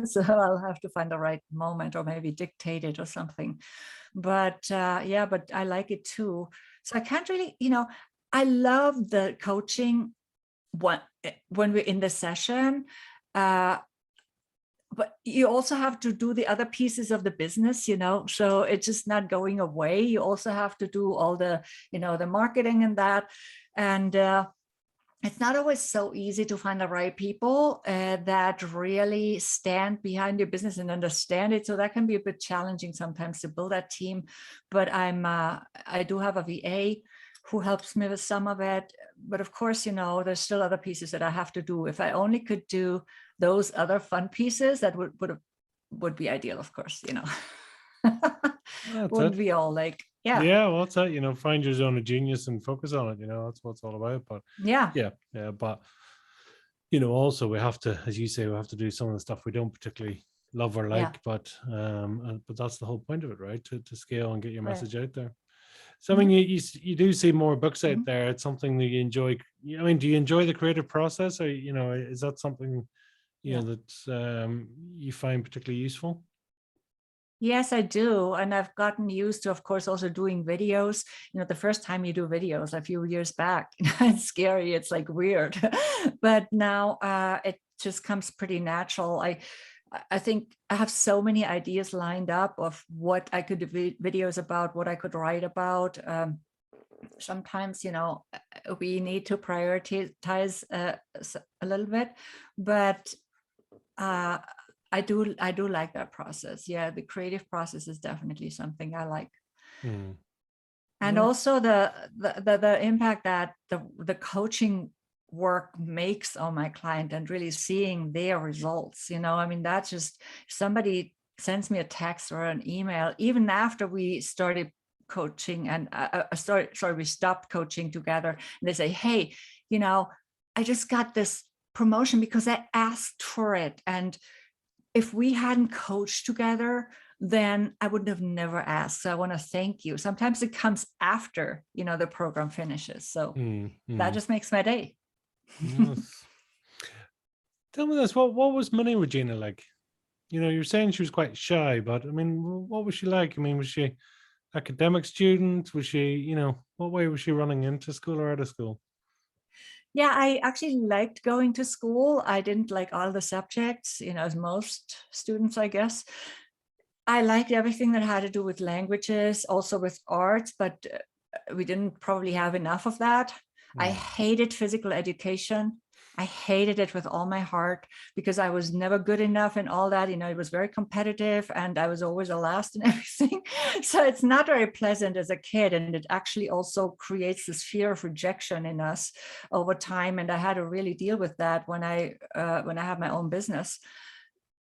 So I'll have to find the right moment or maybe dictate it or something. But but I like it too. So I can't really, I love the coaching when we're in the session. But you also have to do the other pieces of the business, so it's just not going away. You also have to do all the, the marketing and that. And it's not always so easy to find the right people that really stand behind your business and understand it. So that can be a bit challenging sometimes to build that team. But I do have a VA who helps me with some of it. But of course, there's still other pieces that I have to do. If I only could do those other fun pieces, that would be ideal, of course, Wouldn't we all like, yeah, well, that's it, find your zone of genius and focus on it, that's what it's all about. But yeah, but also we have to, as you say, we have to do some of the stuff we don't particularly love or like, but that's the whole point of it, right? To scale and get your message out there. So I mean, you do see more books out there. It's something that you enjoy. I mean, do you enjoy the creative process, or is that something that you find particularly useful? Yes, I do. And I've gotten used to, of course, also doing videos. The first time you do videos a few years back, it's scary. It's like weird. But now it just comes pretty natural. I think I have so many ideas lined up of what I could do videos about, what I could write about. Sometimes, we need to prioritize a little bit, but I do like that process. Yeah, the creative process is definitely something I like. Mm. And Yeah. also the impact that the coaching work makes on my client and really seeing their results. I mean, that's just, if somebody sends me a text or an email, even after we started coaching and we stopped coaching together, and they say, hey, I just got this promotion because I asked for it. And if we hadn't coached together, then I would have never asked. So I want to thank you. Sometimes it comes after, the program finishes. So that just makes my day. Yes. Tell me this, what was mini Regina like? You're saying she was quite shy, but I mean, what was she like? I mean, was she academic student? Was she, what way was she running into school or out of school? Yeah, I actually liked going to school. I didn't like all the subjects, as most students, I guess. I liked everything that had to do with languages, also with arts, but we didn't probably have enough of that. I hated physical education. I hated it with all my heart because I was never good enough in all that. It was very competitive and I was always the last and everything. So it's not very pleasant as a kid. And it actually also creates this fear of rejection in us over time. And I had to really deal with that when I had my own business,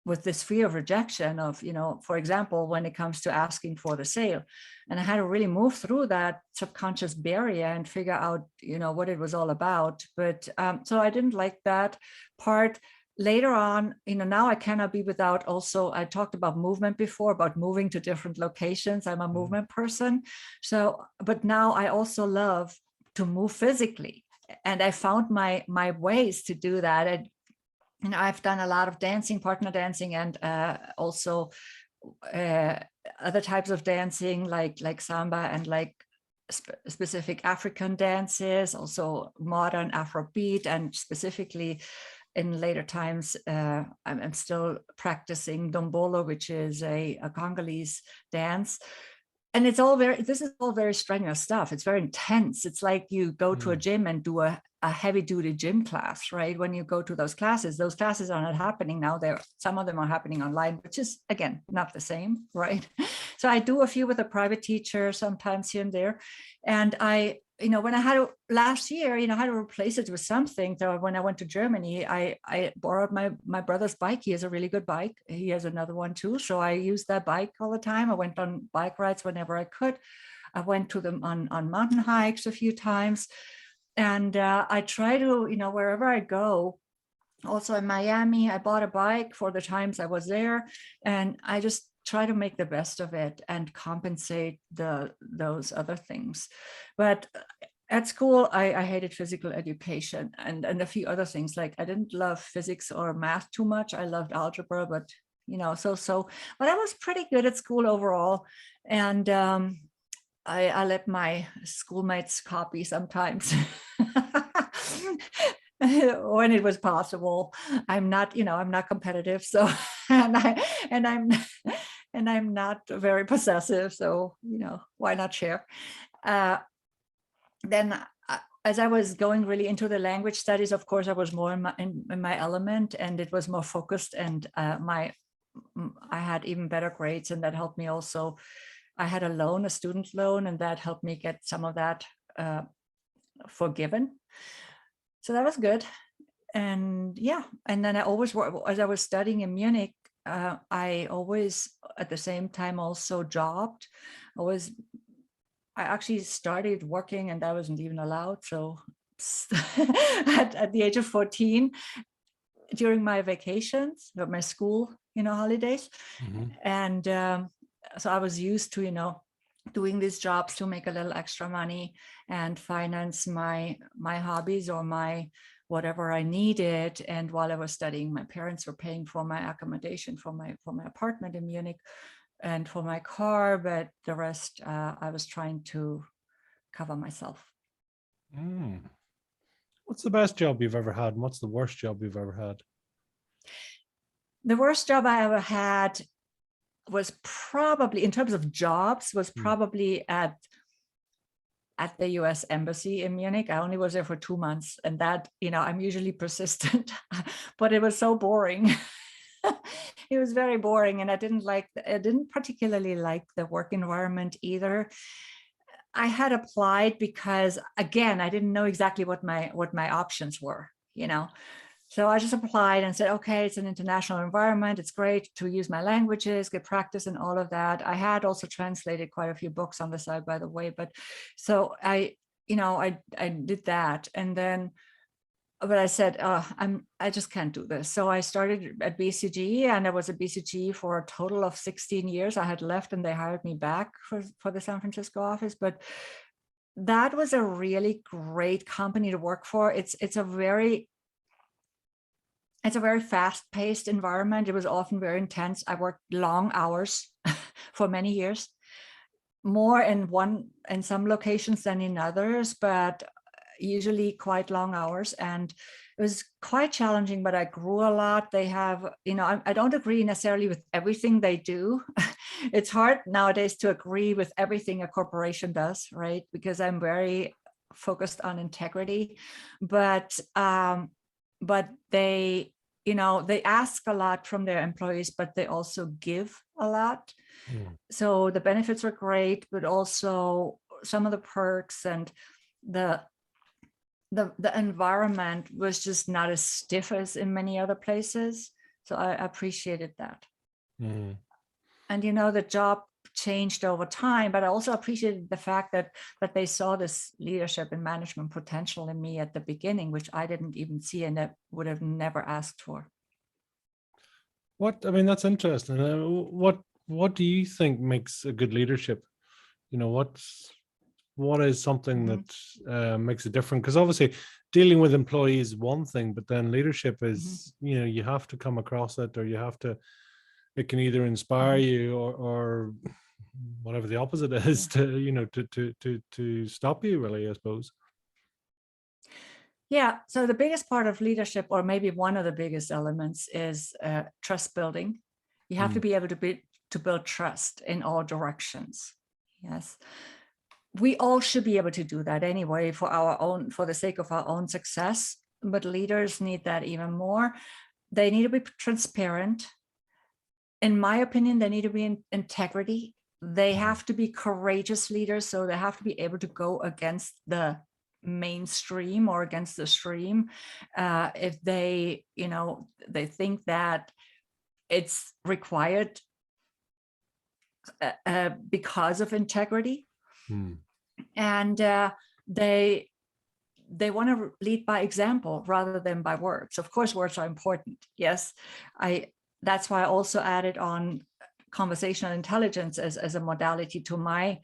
with this fear of rejection of, for example, when it comes to asking for the sale. And I had to really move through that subconscious barrier and figure out, what it was all about. But so I didn't like that part. Later on, now I cannot be without also, I talked about movement before, about moving to different locations. I'm a movement person. So, but now I also love to move physically. And I found my ways to do that. I've done a lot of dancing, partner dancing, and also other types of dancing like samba and like specific African dances, also modern Afrobeat, and specifically in later times, I'm still practicing dombolo, which is a Congolese dance. And this is all very strenuous stuff. It's very intense. It's like you go to a gym and do a heavy duty gym class, right? When you go to those classes are not happening now. Some of them are happening online, which is, again, not the same, right? So I do a few with a private teacher sometimes here and there. And when I had last year, I had to replace it with something. So when I went to Germany, I borrowed my brother's bike. He has a really good bike. He has another one too. So I used that bike all the time. I went on bike rides whenever I could. I went to them on mountain hikes a few times. And I try to, wherever I go, also in Miami, I bought a bike for the times I was there. And I just try to make the best of it and compensate those other things. But at school, I hated physical education and a few other things. Like I didn't love physics or math too much. I loved algebra, but but I was pretty good at school overall. And I let my schoolmates copy sometimes. When it was possible. I'm not competitive, so and I'm not very possessive, so why not share. Then as I was going really into the language studies, of course I was more in my element, and it was more focused, and I had even better grades, and that helped me also. I had a student loan, and that helped me get some of that forgiven. So that was good. And yeah, and then I always, as I was studying in Munich, I always at the same time also jobbed. I actually started working, and I wasn't even allowed. So at the age of 14, during my vacations, my school, holidays. And so I was used to, doing these jobs to make a little extra money and finance my hobbies or my whatever I needed. And while I was studying, my parents were paying for my accommodation for my apartment in Munich. and for my car, but the rest I was trying to cover myself. What's the best job you've ever had, and what's the worst job you've ever had? The worst job I ever had was probably, in terms of jobs, was probably at the US Embassy in Munich. I only was there for 2 months, and that, I'm usually persistent, but it was so boring. It was very boring, and I didn't particularly like the work environment either. I had applied because, again, I didn't know exactly what my options were, So I just applied and said, okay, it's an international environment. It's great to use my languages, get practice and all of that. I had also translated quite a few books on the side, by the way. But so I did that. And then, but I said, I just can't do this. So I started at BCG, and I was at BCG for a total of 16 years. I had left and they hired me back for the San Francisco office. But that was a really great company to work for. It's a very fast-paced environment. It was often very intense. I worked long hours for many years, more in some locations than in others, but usually quite long hours. And it was quite challenging, but I grew a lot. They have, I don't agree necessarily with everything they do. It's hard nowadays to agree with everything a corporation does, right? Because I'm very focused on integrity, but they, they ask a lot from their employees, but they also give a lot. So the benefits were great, but also some of the perks and the environment was just not as stiff as in many other places. So I appreciated that. And the job changed over time, but I also appreciated the fact that they saw this leadership and management potential in me at the beginning, which I didn't even see and that would have never asked for. That's interesting. What do you think makes a good leadership? What is something that makes it different? Because obviously dealing with employees is one thing, but then leadership is, you have to come across it, or it can either inspire you or whatever the opposite is to stop you, really, I suppose. Yeah. So the biggest part of leadership, or maybe one of the biggest elements, is trust building. You have to be able to build trust in all directions. Yes. We all should be able to do that anyway for the sake of our own success, but leaders need that even more. They need to be transparent. In my opinion, they need to be in integrity. They have to be courageous leaders. So they have to be able to go against the mainstream or against the stream. If they, they think that it's required because of integrity. And they want to lead by example rather than by words. Of course, words are important. Yes, that's why I also added on conversational intelligence as a modality to my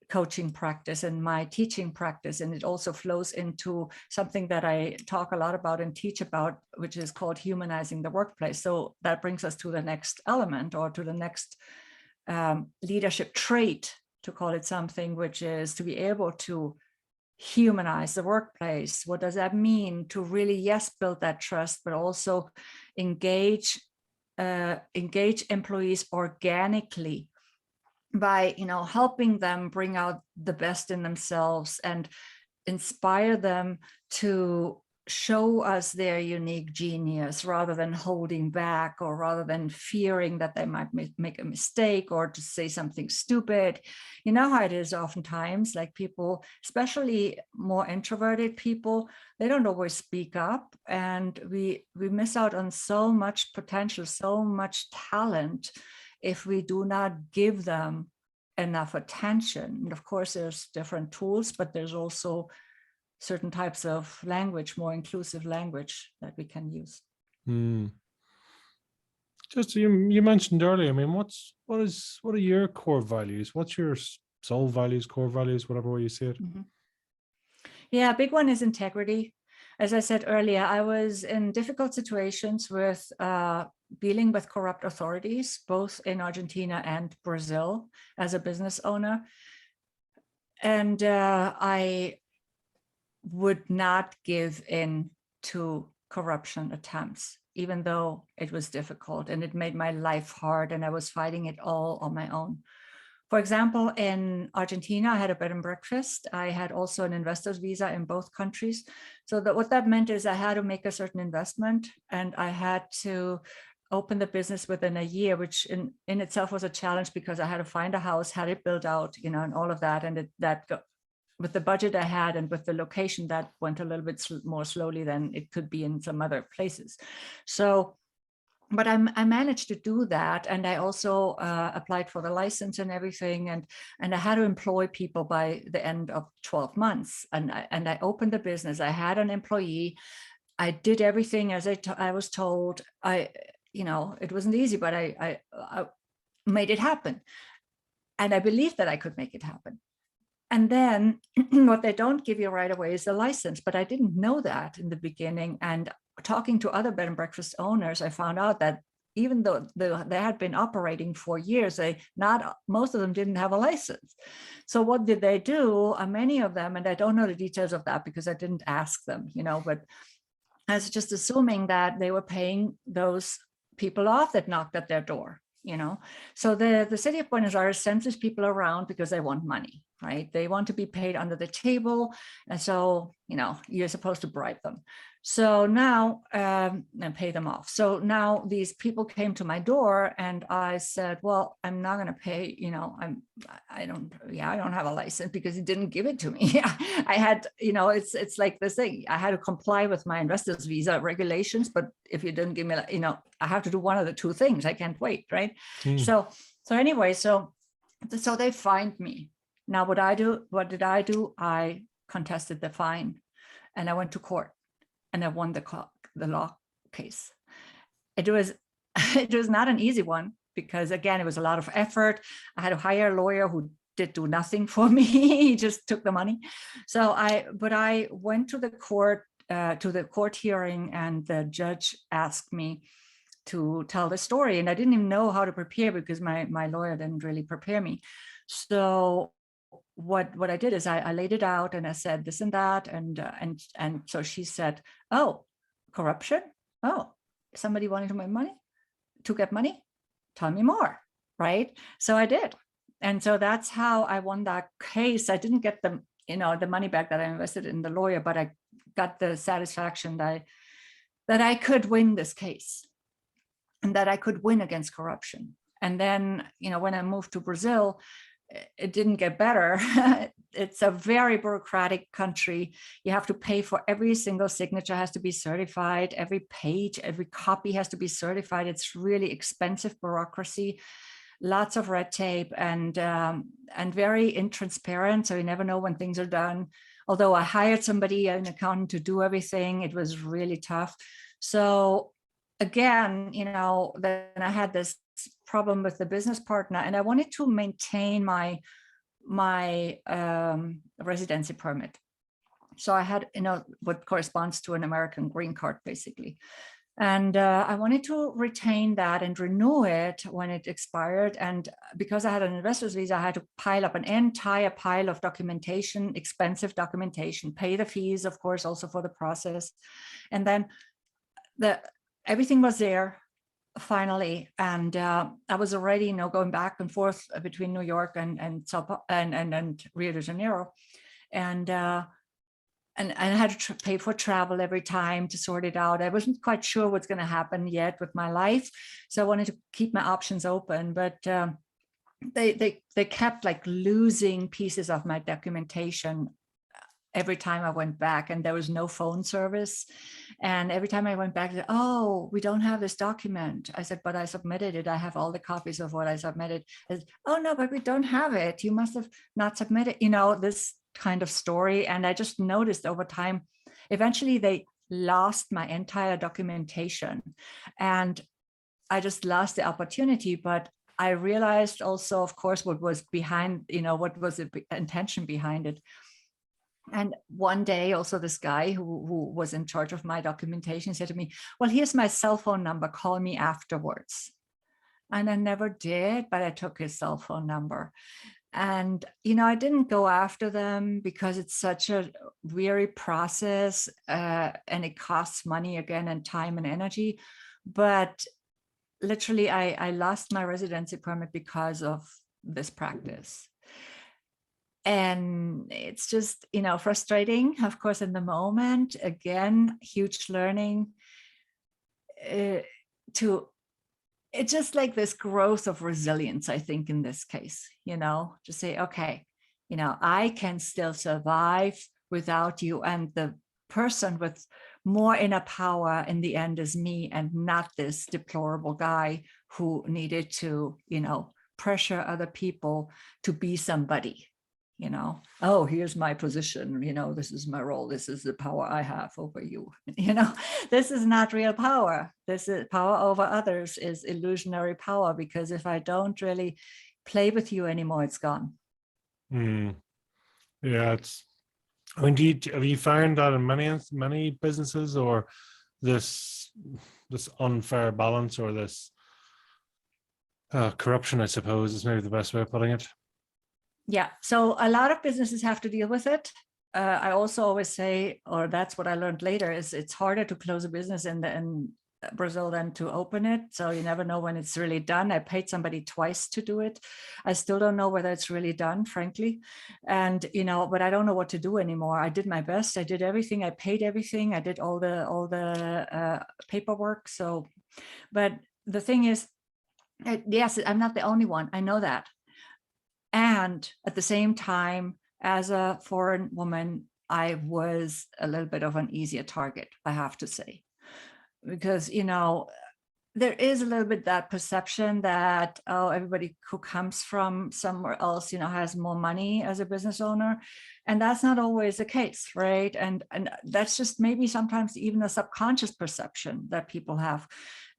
coaching practice and my teaching practice. And it also flows into something that I talk a lot about and teach about, which is called humanizing the workplace. So that brings us to the next element, or to the next leadership trait, to call it something, which is to be able to humanize the workplace. What does that mean? To really, yes, build that trust, but also engage employees organically by helping them bring out the best in themselves and inspire them to show us their unique genius, rather than holding back, or rather than fearing that they might make a mistake or to say something stupid. You know how it is oftentimes, like people, especially more introverted people, they don't always speak up, and we miss out on so much potential, so much talent, if we do not give them enough attention. And of course, there's different tools, but there's also certain types of language, more inclusive language, that we can use. Just you mentioned earlier, what are your core values? What's your soul values, core values, whatever way you see it? Yeah, a big one is integrity. as I said earlier, I was in difficult situations with dealing with corrupt authorities, both in Argentina and Brazil as a business owner. And I would not give in to corruption attempts, even though it was difficult and it made my life hard and I was fighting it all on my own. For example, in Argentina, I had a bed and breakfast. I had also an investor's visa in both countries. So what that meant is I had to make a certain investment and I had to open the business within a year, which in itself was a challenge because I had to find a house, had it built out, you know, and all of that. And with the budget I had and with the location, that went a little bit more slowly than it could be in some other places. So, but I managed to do that. And I also applied for the license and everything. And I had to employ people by the end of 12 months. And I opened the business. I had an employee. I did everything as I was told. You know, it wasn't easy, but I made it happen. And I believed that I could make it happen. And then what they don't give you right away is the license, but I didn't know that in the beginning. And talking to other bed and breakfast owners, I found out that even though they had been operating for years, most of them didn't have a license. So what did they do? Many of them, and I don't know the details of that because I didn't ask them, you know, but I was just assuming that they were paying those people off that knocked at their door. You know, so the city of Buenos Aires sends these people around because they want money, right? They want to be paid under the table. And so, you know, you're supposed to bribe them. So now, and pay them off. So now these people came to my door and I said, well, I'm not going to pay, you know, I don't have a license because he didn't give it to me. I had, you know, it's like this thing. I had to comply with my investor's visa regulations, but if you didn't give me, you know, I have to do one of the two things. I can't wait, right? So anyway, so they fined me. Now what did I do? I contested the fine and I went to court. And I won the law case. It was not an easy one because again, it was a lot of effort. I had to hire a lawyer who did do nothing for me. He just took the money. So I went to the court hearing, and the judge asked me to tell the story, and I didn't even know how to prepare because my lawyer didn't really prepare me. So what I did is I laid it out and I said this and that, and so she said, oh, corruption, oh, somebody wanted my money to get money, tell me more, right? So I did, and so that's how I won that case. I didn't get the money back that I invested in the lawyer, but I got the satisfaction that I could win this case and that I could win against corruption. And then, you know, when I moved to Brazil, it didn't get better. It's a very bureaucratic country. You have to pay for every single signature, has to be certified. Every page, every copy has to be certified. It's really expensive bureaucracy, lots of red tape, and very intransparent. So you never know when things are done. Although I hired somebody, an accountant, to do everything, it was really tough. So again, you know, then I had this problem with the business partner, and I wanted to maintain my residency permit. So I had, you know, what corresponds to an American green card, basically. And I wanted to retain that and renew it when it expired. And because I had an investor's visa, I had to pile up an entire pile of documentation, expensive documentation, pay the fees, of course, also for the process. And then everything was there finally, and I was already, you know, going back and forth between New York and Rio de Janeiro, and I had to pay for travel every time to sort it out. I wasn't quite sure what's going to happen yet with my life, so I wanted to keep my options open. But they kept like losing pieces of my documentation every time I went back, and there was no phone service. And every time I went back, they said, oh, we don't have this document. I said, but I submitted it. I have all the copies of what I submitted. Said, oh no, but we don't have it. You must have not submitted, you know, this kind of story. And I just noticed over time, eventually they lost my entire documentation, and I just lost the opportunity. But I realized also, of course, what was behind, you know, what was the intention behind it. And one day also this guy who was in charge of my documentation said to me, well, here's my cell phone number, call me afterwards. And I never did, but I took his cell phone number. And, I didn't go after them because it's such a weary process, and it costs money again, and time and energy. But literally, I lost my residency permit because of this practice. And it's just, frustrating, of course, in the moment. Again, huge learning it's just like this growth of resilience, I think, in this case, to say, okay, I can still survive without you. And the person with more inner power in the end is me, and not this deplorable guy who needed to, pressure other people to be somebody. Oh, here's my position, this is my role, this is the power I have over you. This is not real power. This is power over others, is illusionary power, because if I don't really play with you anymore, it's gone. Yeah, have you found that in many businesses, or this unfair balance, or this corruption, I suppose, is maybe the best way of putting it? Yeah, so a lot of businesses have to deal with it. I also always say, or that's what I learned later, is it's harder to close a business in Brazil than to open it. So you never know when it's really done. I paid somebody twice to do it. I still don't know whether it's really done, frankly. And, but I don't know what to do anymore. I did my best. I did everything. I paid everything. I did all the paperwork. So, but the thing is, yes, I'm not the only one. I know that. And at the same time, as a foreign woman, I was a little bit of an easier target, I have to say, because, there is a little bit that perception that, oh, everybody who comes from somewhere else, has more money as a business owner. And that's not always the case, right? And that's just maybe sometimes even a subconscious perception that people have,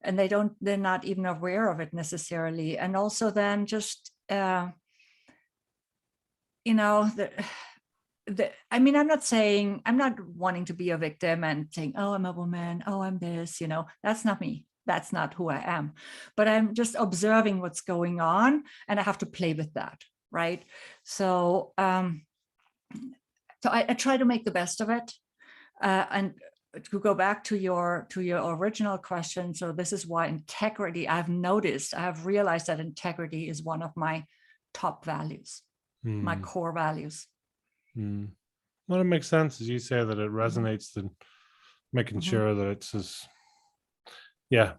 and they're not even aware of it necessarily. And also then just, I'm not wanting to be a victim and saying, oh, I'm a woman, oh, I'm this, that's not me. That's not who I am. But I'm just observing what's going on, and I have to play with that, right? So, so I try to make the best of it. And to go back to your original question, so this is why integrity, I have realized that integrity is one of my top values. My core values. Well, it makes sense, as you say, that it resonates, and making sure that it's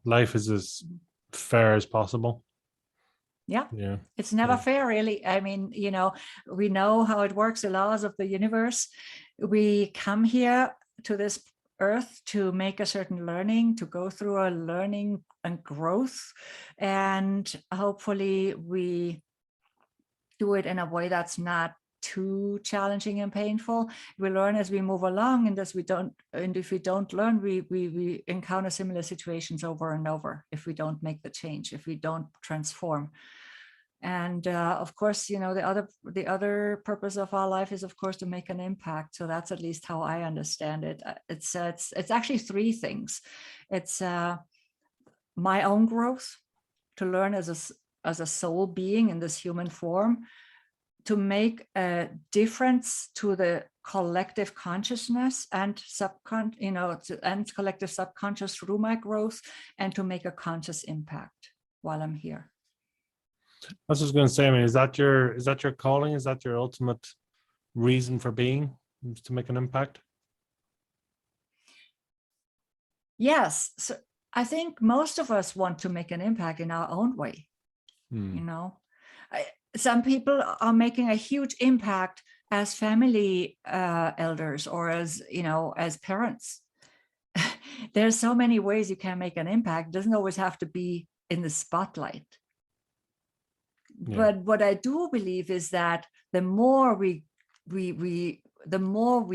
life is as fair as possible. Yeah, it's never fair, really. I mean, we know how it works, the laws of the universe. We come here to this earth to make a certain learning, to go through a learning and growth, and hopefully we do it in a way that's not too challenging and painful. We learn as we move along, and if we don't learn, we encounter similar situations over and over if we don't make the change, if we don't transform. And of course, the other purpose of our life is, of course, to make an impact. So that's at least how I understand it. It's actually three things. It's my own growth, to learn as a soul being in this human form, to make a difference to the collective consciousness and collective subconscious through my growth, and to make a conscious impact while I'm here. I was just going to say, I mean, is that your calling? Is that your ultimate reason for being, to make an impact? Yes. So I think most of us want to make an impact in our own way. Some people are making a huge impact as family elders, or as parents. There's so many ways you can make an impact. It doesn't always have to be in the spotlight. Yeah. But what I do believe is that the more we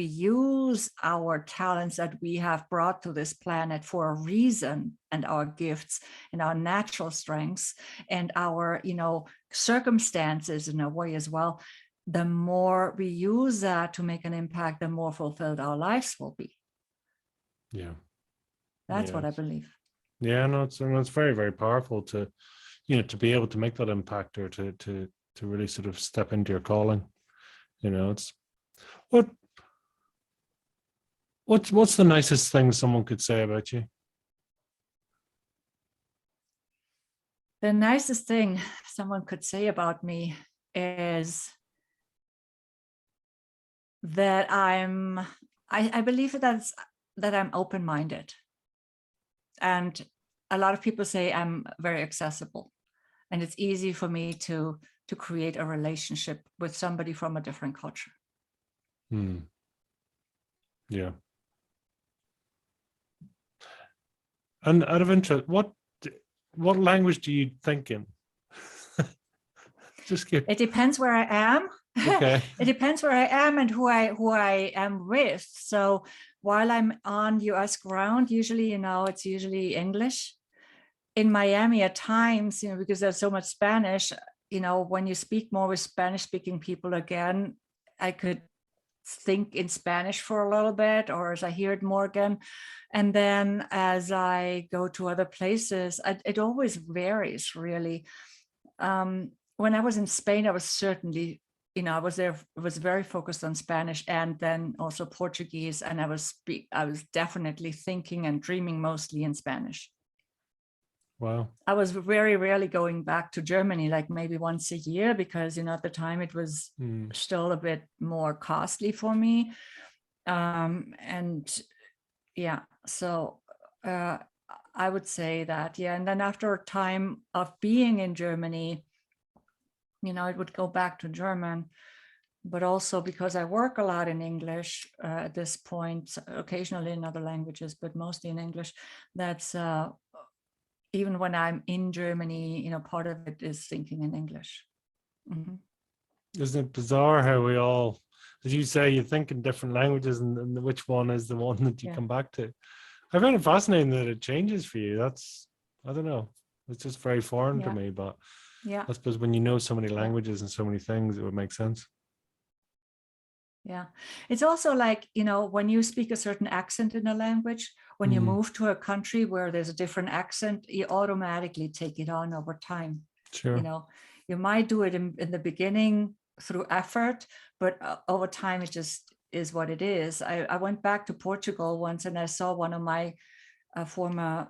use our talents that we have brought to this planet for a reason, and our gifts and our natural strengths and our, circumstances in a way as well, the more we use that to make an impact, the more fulfilled our lives will be. Yeah. That's what I Yes. believe. Yeah, no, it's very, very powerful to, to be able to make that impact, or to really sort of step into your calling. It's what's the nicest thing someone could say about you? The nicest thing someone could say about me is that I believe that I'm open-minded. And a lot of people say I'm very accessible, and it's easy for me to create a relationship with somebody from a different culture. Yeah. And out of interest, what language do you think in? Just kidding. It depends where I am. Okay. It depends where I am and who I am with. So while I'm on US ground, usually, it's usually English. In Miami at times, because there's so much Spanish, when you speak more with Spanish speaking people again, I could think in Spanish for a little bit, or as I hear it more again. And then as I go to other places, it always varies, really. When I was in Spain, I was certainly, I was very focused on Spanish and then also Portuguese. And I was definitely thinking and dreaming mostly in Spanish. Wow. I was very rarely going back to Germany, like maybe once a year, because, at the time it was still a bit more costly for me. And yeah, so I would say that, yeah. And then after a time of being in Germany, it would go back to German, but also because I work a lot in English at this point, occasionally in other languages, but mostly in English. That's even when I'm in Germany, part of it is thinking in English. Mm-hmm. Isn't it bizarre how we all, as you say, you think in different languages, and which one is the one that you come back to? I find it fascinating that it changes for you. I don't know. It's just very foreign to me, but yeah, I suppose when you know so many languages and so many things, it would make sense. Yeah. It's also like, when you speak a certain accent in a language, when you move to a country where there's a different accent, you automatically take it on over time. Sure. You might do it in the beginning through effort, but over time, it just is what it is. I went back to Portugal once and I saw one of my former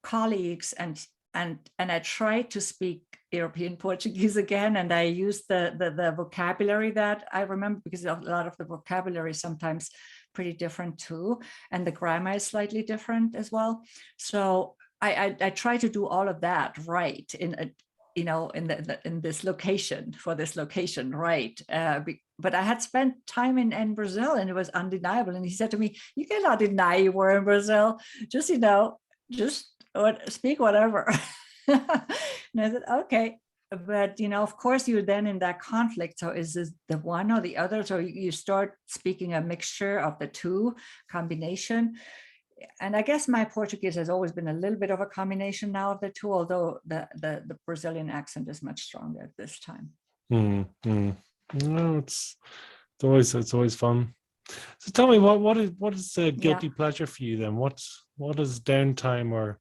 colleagues, and I tried to speak European Portuguese again, and I used the vocabulary that I remember, because a lot of the vocabulary is sometimes pretty different too, and the grammar is slightly different as well. So I try to do all of that right in this location, for this location, right? But I had spent time in Brazil, and it was undeniable. And he said to me, "You cannot deny you were in Brazil. Just speak whatever." And I said, okay. But, of course, you're then in that conflict. So is this the one or the other? So you start speaking a mixture of the two, combination. And I guess my Portuguese has always been a little bit of a combination now of the two, although the Brazilian accent is much stronger at this time. No, it's always fun. So tell me, what is a guilty pleasure for you then? What is downtime, or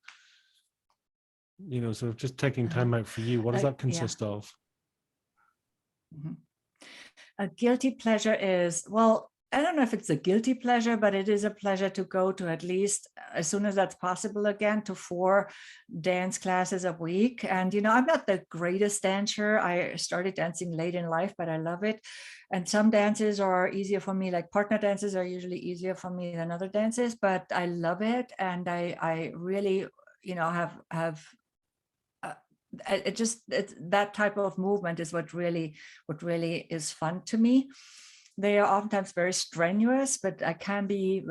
sort of just taking time out for you? What does that consist of? Mm-hmm. A guilty pleasure is, well, I don't know if it's a guilty pleasure, but it is a pleasure to go to at least, as soon as that's possible again, to 4 dance classes a week. And, I'm not the greatest dancer. I started dancing late in life, but I love it. And some dances are easier for me, like partner dances are usually easier for me than other dances, but I love it. And I really, have it's that type of movement is what really is fun to me. They are oftentimes very strenuous, but I can be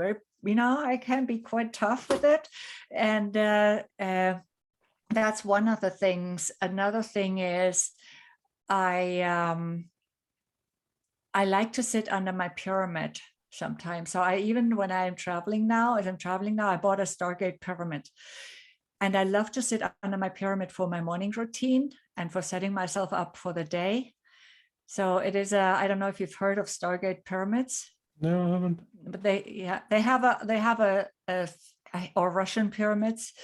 quite tough with it. And that's one of the things. Another thing is I like to sit under my pyramid sometimes. So even when I'm traveling now, I bought a Stargate pyramid. And I love to sit under my pyramid for my morning routine and for setting myself up for the day. So it is I don't know if you've heard of Stargate pyramids, No, I haven't. but they have a or Russian pyramids.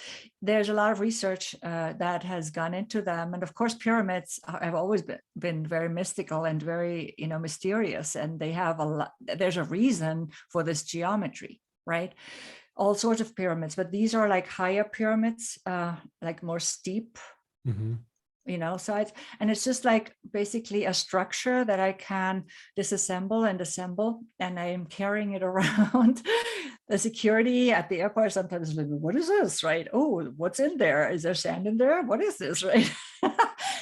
There's a lot of research that has gone into them, and of course, pyramids have always been very mystical and very mysterious, and they have a lot. There's a reason for this geometry, right? All sorts of pyramids, but these are like higher pyramids, like more steep. Mm-hmm. Sides, and it's just like basically a structure that I can disassemble and assemble, and I am carrying it around. The security at the airport sometimes like, what is this, right? Oh, what's in there? Is there sand in there? What is this, right?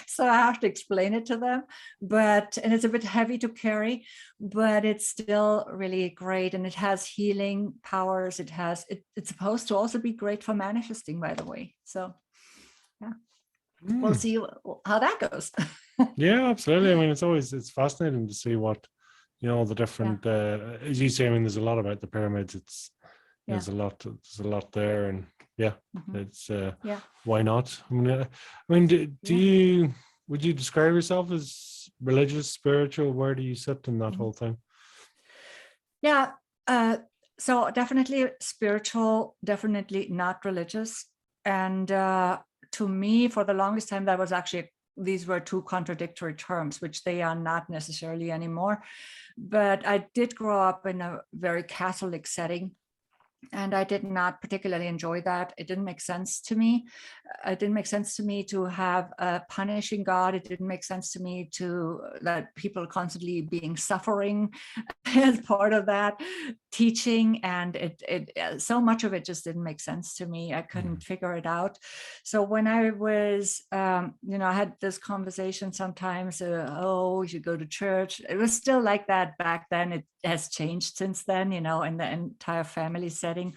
So I have to explain it to them, and it's a bit heavy to carry, but it's still really great, and it has healing powers. It's supposed to also be great for manifesting, by the way. So yeah. We'll see how that goes. Yeah, absolutely. I mean, it's fascinating to see what, the different, as you say, I mean, there's a lot about the pyramids. There's a lot there, and it's why not? Would you describe yourself as religious, spiritual? Where do you sit in that whole thing? Yeah. So definitely spiritual, definitely not religious. And to me, for the longest time, that was actually, these were two contradictory terms, which they are not necessarily anymore. But I did grow up in a very Catholic setting, and I did not particularly enjoy that. It didn't make sense to me. It didn't make sense to me to have a punishing God. It didn't make sense to me that people constantly being suffering as part of that teaching. And so much of it just didn't make sense to me. I couldn't figure it out. So when I was, I had this conversation sometimes, you should go to church. It was still like that back then. It has changed since then, in the entire family setting.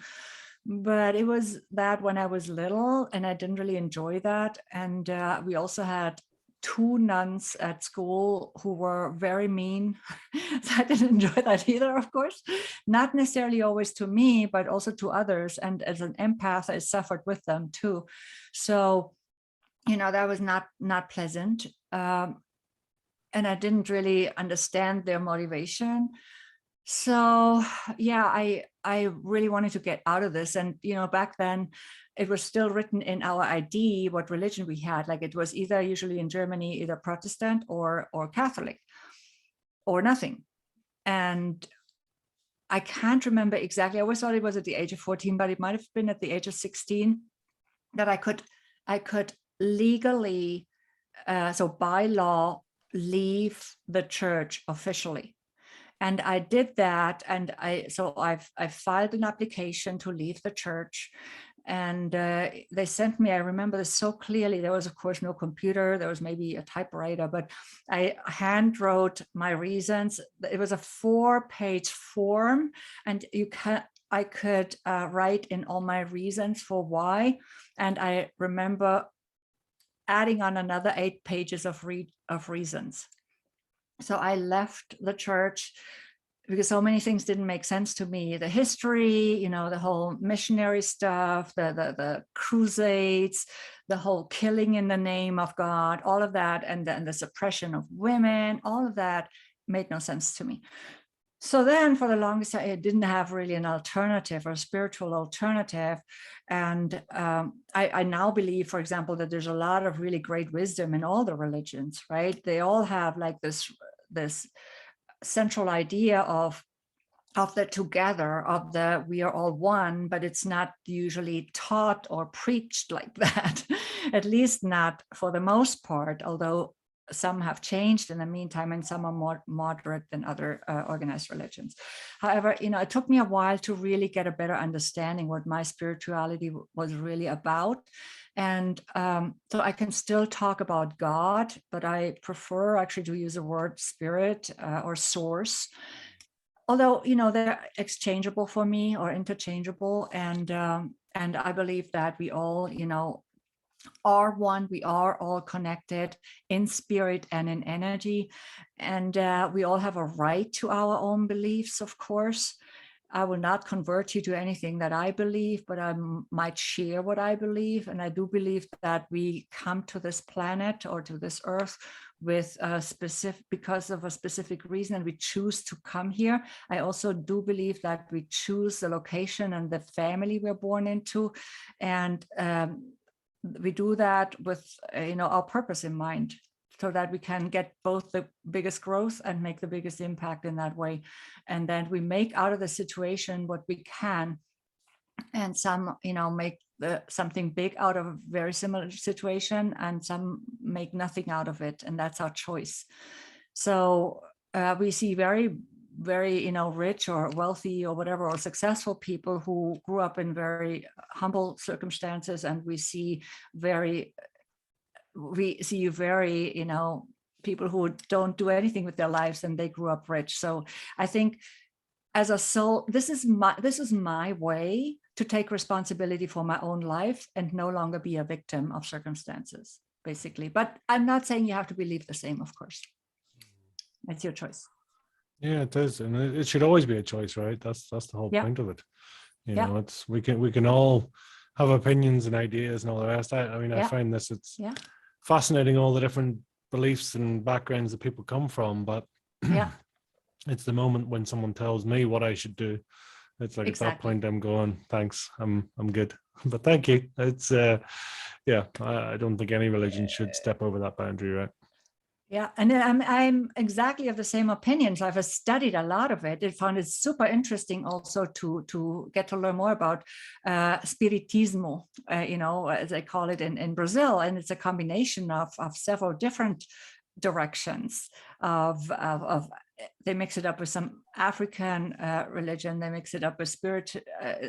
But it was that when I was little, and I didn't really enjoy that. And we also had two nuns at school who were very mean. So I didn't enjoy that either, of course. Not necessarily always to me, but also to others. And as an empath, I suffered with them too. So, that was not pleasant. And I didn't really understand their motivation. So yeah, I really wanted to get out of this. And back then it was still written in our ID what religion we had. Like it was either, usually in Germany, either Protestant or Catholic or nothing. And I can't remember exactly. I always thought it was at the age of 14, but it might have been at the age of 16 that I could legally, so by law, leave the church officially. And I did that, and I filed an application to leave the church, and they sent me, I remember this so clearly. There was, of course, no computer. There was maybe a typewriter, but I hand wrote my reasons. It was a 4-page form, and I could write in all my reasons for why. And I remember adding on another 8 pages of reasons. So I left the church because so many things didn't make sense to me. The history, the whole missionary stuff, the crusades, the whole killing in the name of God, all of that, and then the suppression of women, all of that made no sense to me. So then for the longest time, I didn't have really an alternative or a spiritual alternative. And I now believe, for example, that there's a lot of really great wisdom in all the religions, right? They all have like this central idea of the together, of the we are all one, but it's not usually taught or preached like that, at least not for the most part, although some have changed in the meantime, and some are more moderate than other organized religions. However, it took me a while to really get a better understanding what my spirituality was really about. And so I can still talk about God, but I prefer actually to use the word spirit or source. Although, they're exchangeable for me, or interchangeable. And I believe that we all, are one. We are all connected in spirit and in energy, and we all have a right to our own beliefs, of course. I will not convert you to anything that I believe, but I might share what I believe. And I do believe that we come to this planet or to this earth with a specific, because of a specific reason, and we choose to come here. I also do believe that we choose the location and the family we're born into. And we do that with, our purpose in mind, so that we can get both the biggest growth and make the biggest impact in that way. And then we make out of the situation what we can. And some, make something big out of a very similar situation, and some make nothing out of it. And that's our choice. So we see very, very, rich or wealthy or whatever, or successful people who grew up in very humble circumstances. And we see very, people who don't do anything with their lives and they grew up rich. So I think as a soul, this is my way to take responsibility for my own life and no longer be a victim of circumstances, basically. But I'm not saying you have to believe the same, of course. It's your choice. Yeah, it is. And it should always be a choice, right? That's the whole point of it. It's we can all have opinions and ideas and all the rest. I find it's fascinating, all the different beliefs and backgrounds that people come from, but it's the moment when someone tells me what I should do. It's like at that point I'm going, thanks, I'm good. But thank you. It's I don't think any religion should step over that boundary, right? Yeah, and I'm exactly of the same opinions. I've studied a lot of it. I found it super interesting also to get to learn more about spiritismo, as I call it in Brazil. And it's a combination of several different directions they mix it up with some African religion. They mix it up with spirit,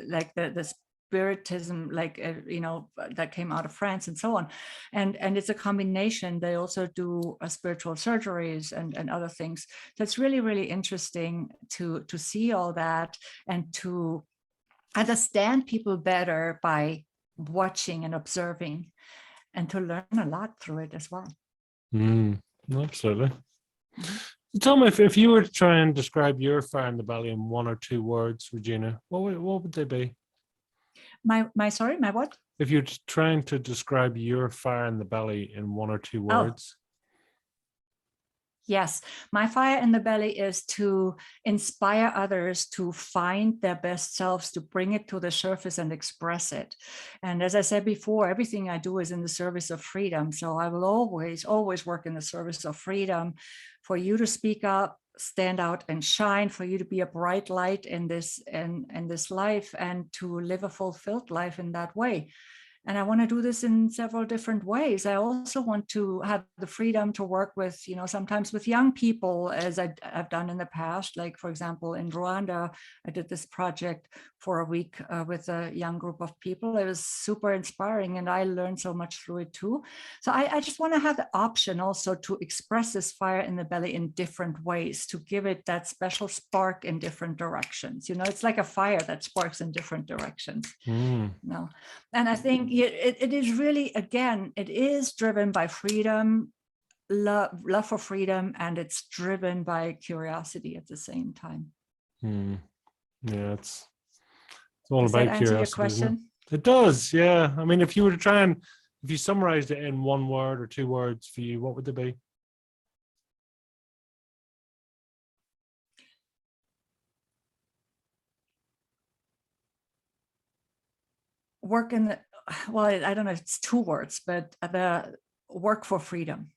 like the spiritism, that came out of France and so on. And it's a combination. They also do spiritual surgeries and other things. So it's really, really interesting to see all that and to understand people better by watching and observing, and to learn a lot through it as well. Absolutely. Tell me, if you were to try and describe your fire in the belly in one or two words, Regina, what would they be? My what? If you're trying to describe your fire in the belly in one or two words. Yes, my fire in the belly is to inspire others to find their best selves, to bring it to the surface and express it. And as I said before, everything I do is in the service of freedom. So I will always, always work in the service of freedom, for you to speak up, stand out and shine, for you to be a bright light in this life, and to live a fulfilled life in that way. And I want to do this in several different ways. I also want to have the freedom to work with, sometimes with young people, as I've done in the past. Like, for example, in Rwanda, I did this project for a week with a young group of people. It was super inspiring, and I learned so much through it too. So I just want to have the option also to express this fire in the belly in different ways, to give it that special spark in different directions. It's like a fire that sparks in different directions. And I think it is really, again, it is driven by freedom, love for freedom, and it's driven by curiosity at the same time. Yeah, it's all Does about that answer curiosity. your question? It does, yeah. I mean, if you were to try and, if you summarized it in one word or two words for you, what would they be? Work in the, well, I don't know if it's two words, but the work for freedom.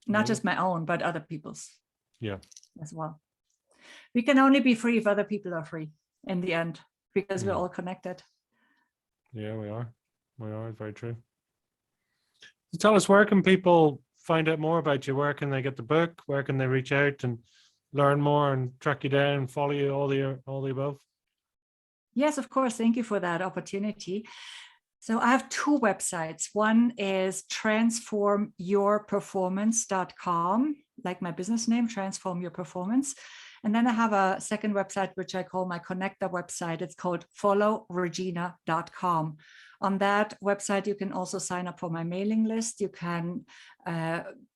Not just my own, but other people's. Yeah. As well. We can only be free if other people are free in the end, because we're all connected. Yeah, we are. We are. Very true. So tell us, where can people find out more about you? Where can they get the book? Where can they reach out and learn more and track you down, follow you, all the above? Yes, of course. Thank you for that opportunity. So I have two websites. One is transformyourperformance.com, like my business name, Transform Your Performance. And then I have a second website, which I call my connector website. It's called followregina.com. On that website, you can also sign up for my mailing list. You can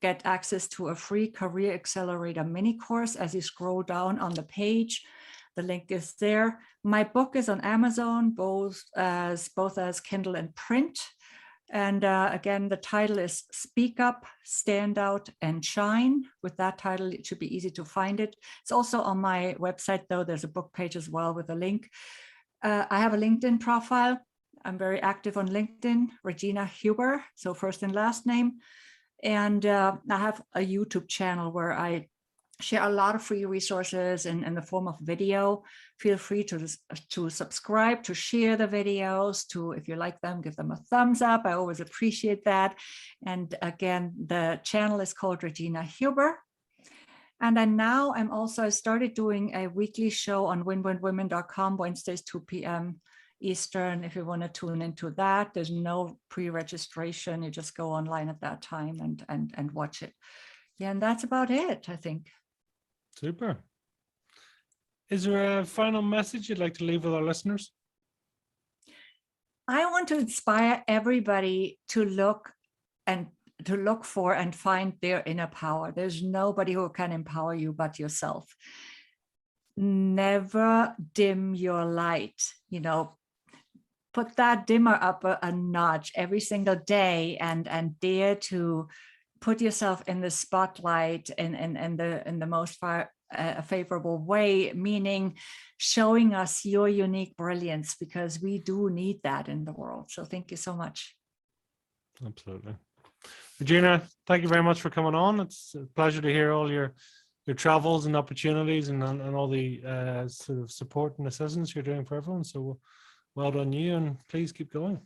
get access to a free Career Accelerator mini course as you scroll down on the page. The link is there. My book is on Amazon, both as Kindle and print. And again, the title is Speak Up, Stand Out, and Shine. With that title, it should be easy to find it. It's also on my website, though. There's a book page as well with a link. I have a LinkedIn profile. I'm very active on LinkedIn, Regina Huber, so first and last name. And I have a YouTube channel where I share a lot of free resources in the form of video. Feel free to subscribe, to share the videos, to, if you like them, give them a thumbs up. I always appreciate that. And again, the channel is called Regina Huber. And then now I started doing a weekly show on winwinwomen.com, Wednesdays, 2 p.m. Eastern. If you want to tune into that, there's no pre-registration. You just go online at that time and watch it. Yeah, and that's about it, I think. Super. Is there a final message you'd like to leave with our listeners? I want to inspire everybody to look for and find their inner power. There's nobody who can empower you but yourself. Never dim your light. Put that dimmer up a notch every single day and dare to put yourself in the spotlight in the most favorable way, meaning showing us your unique brilliance, because we do need that in the world. So thank you so much. Absolutely. Regina, thank you very much for coming on. It's a pleasure to hear all your travels and opportunities and all the sort of support and assistance you're doing for everyone. So well done you, and please keep going.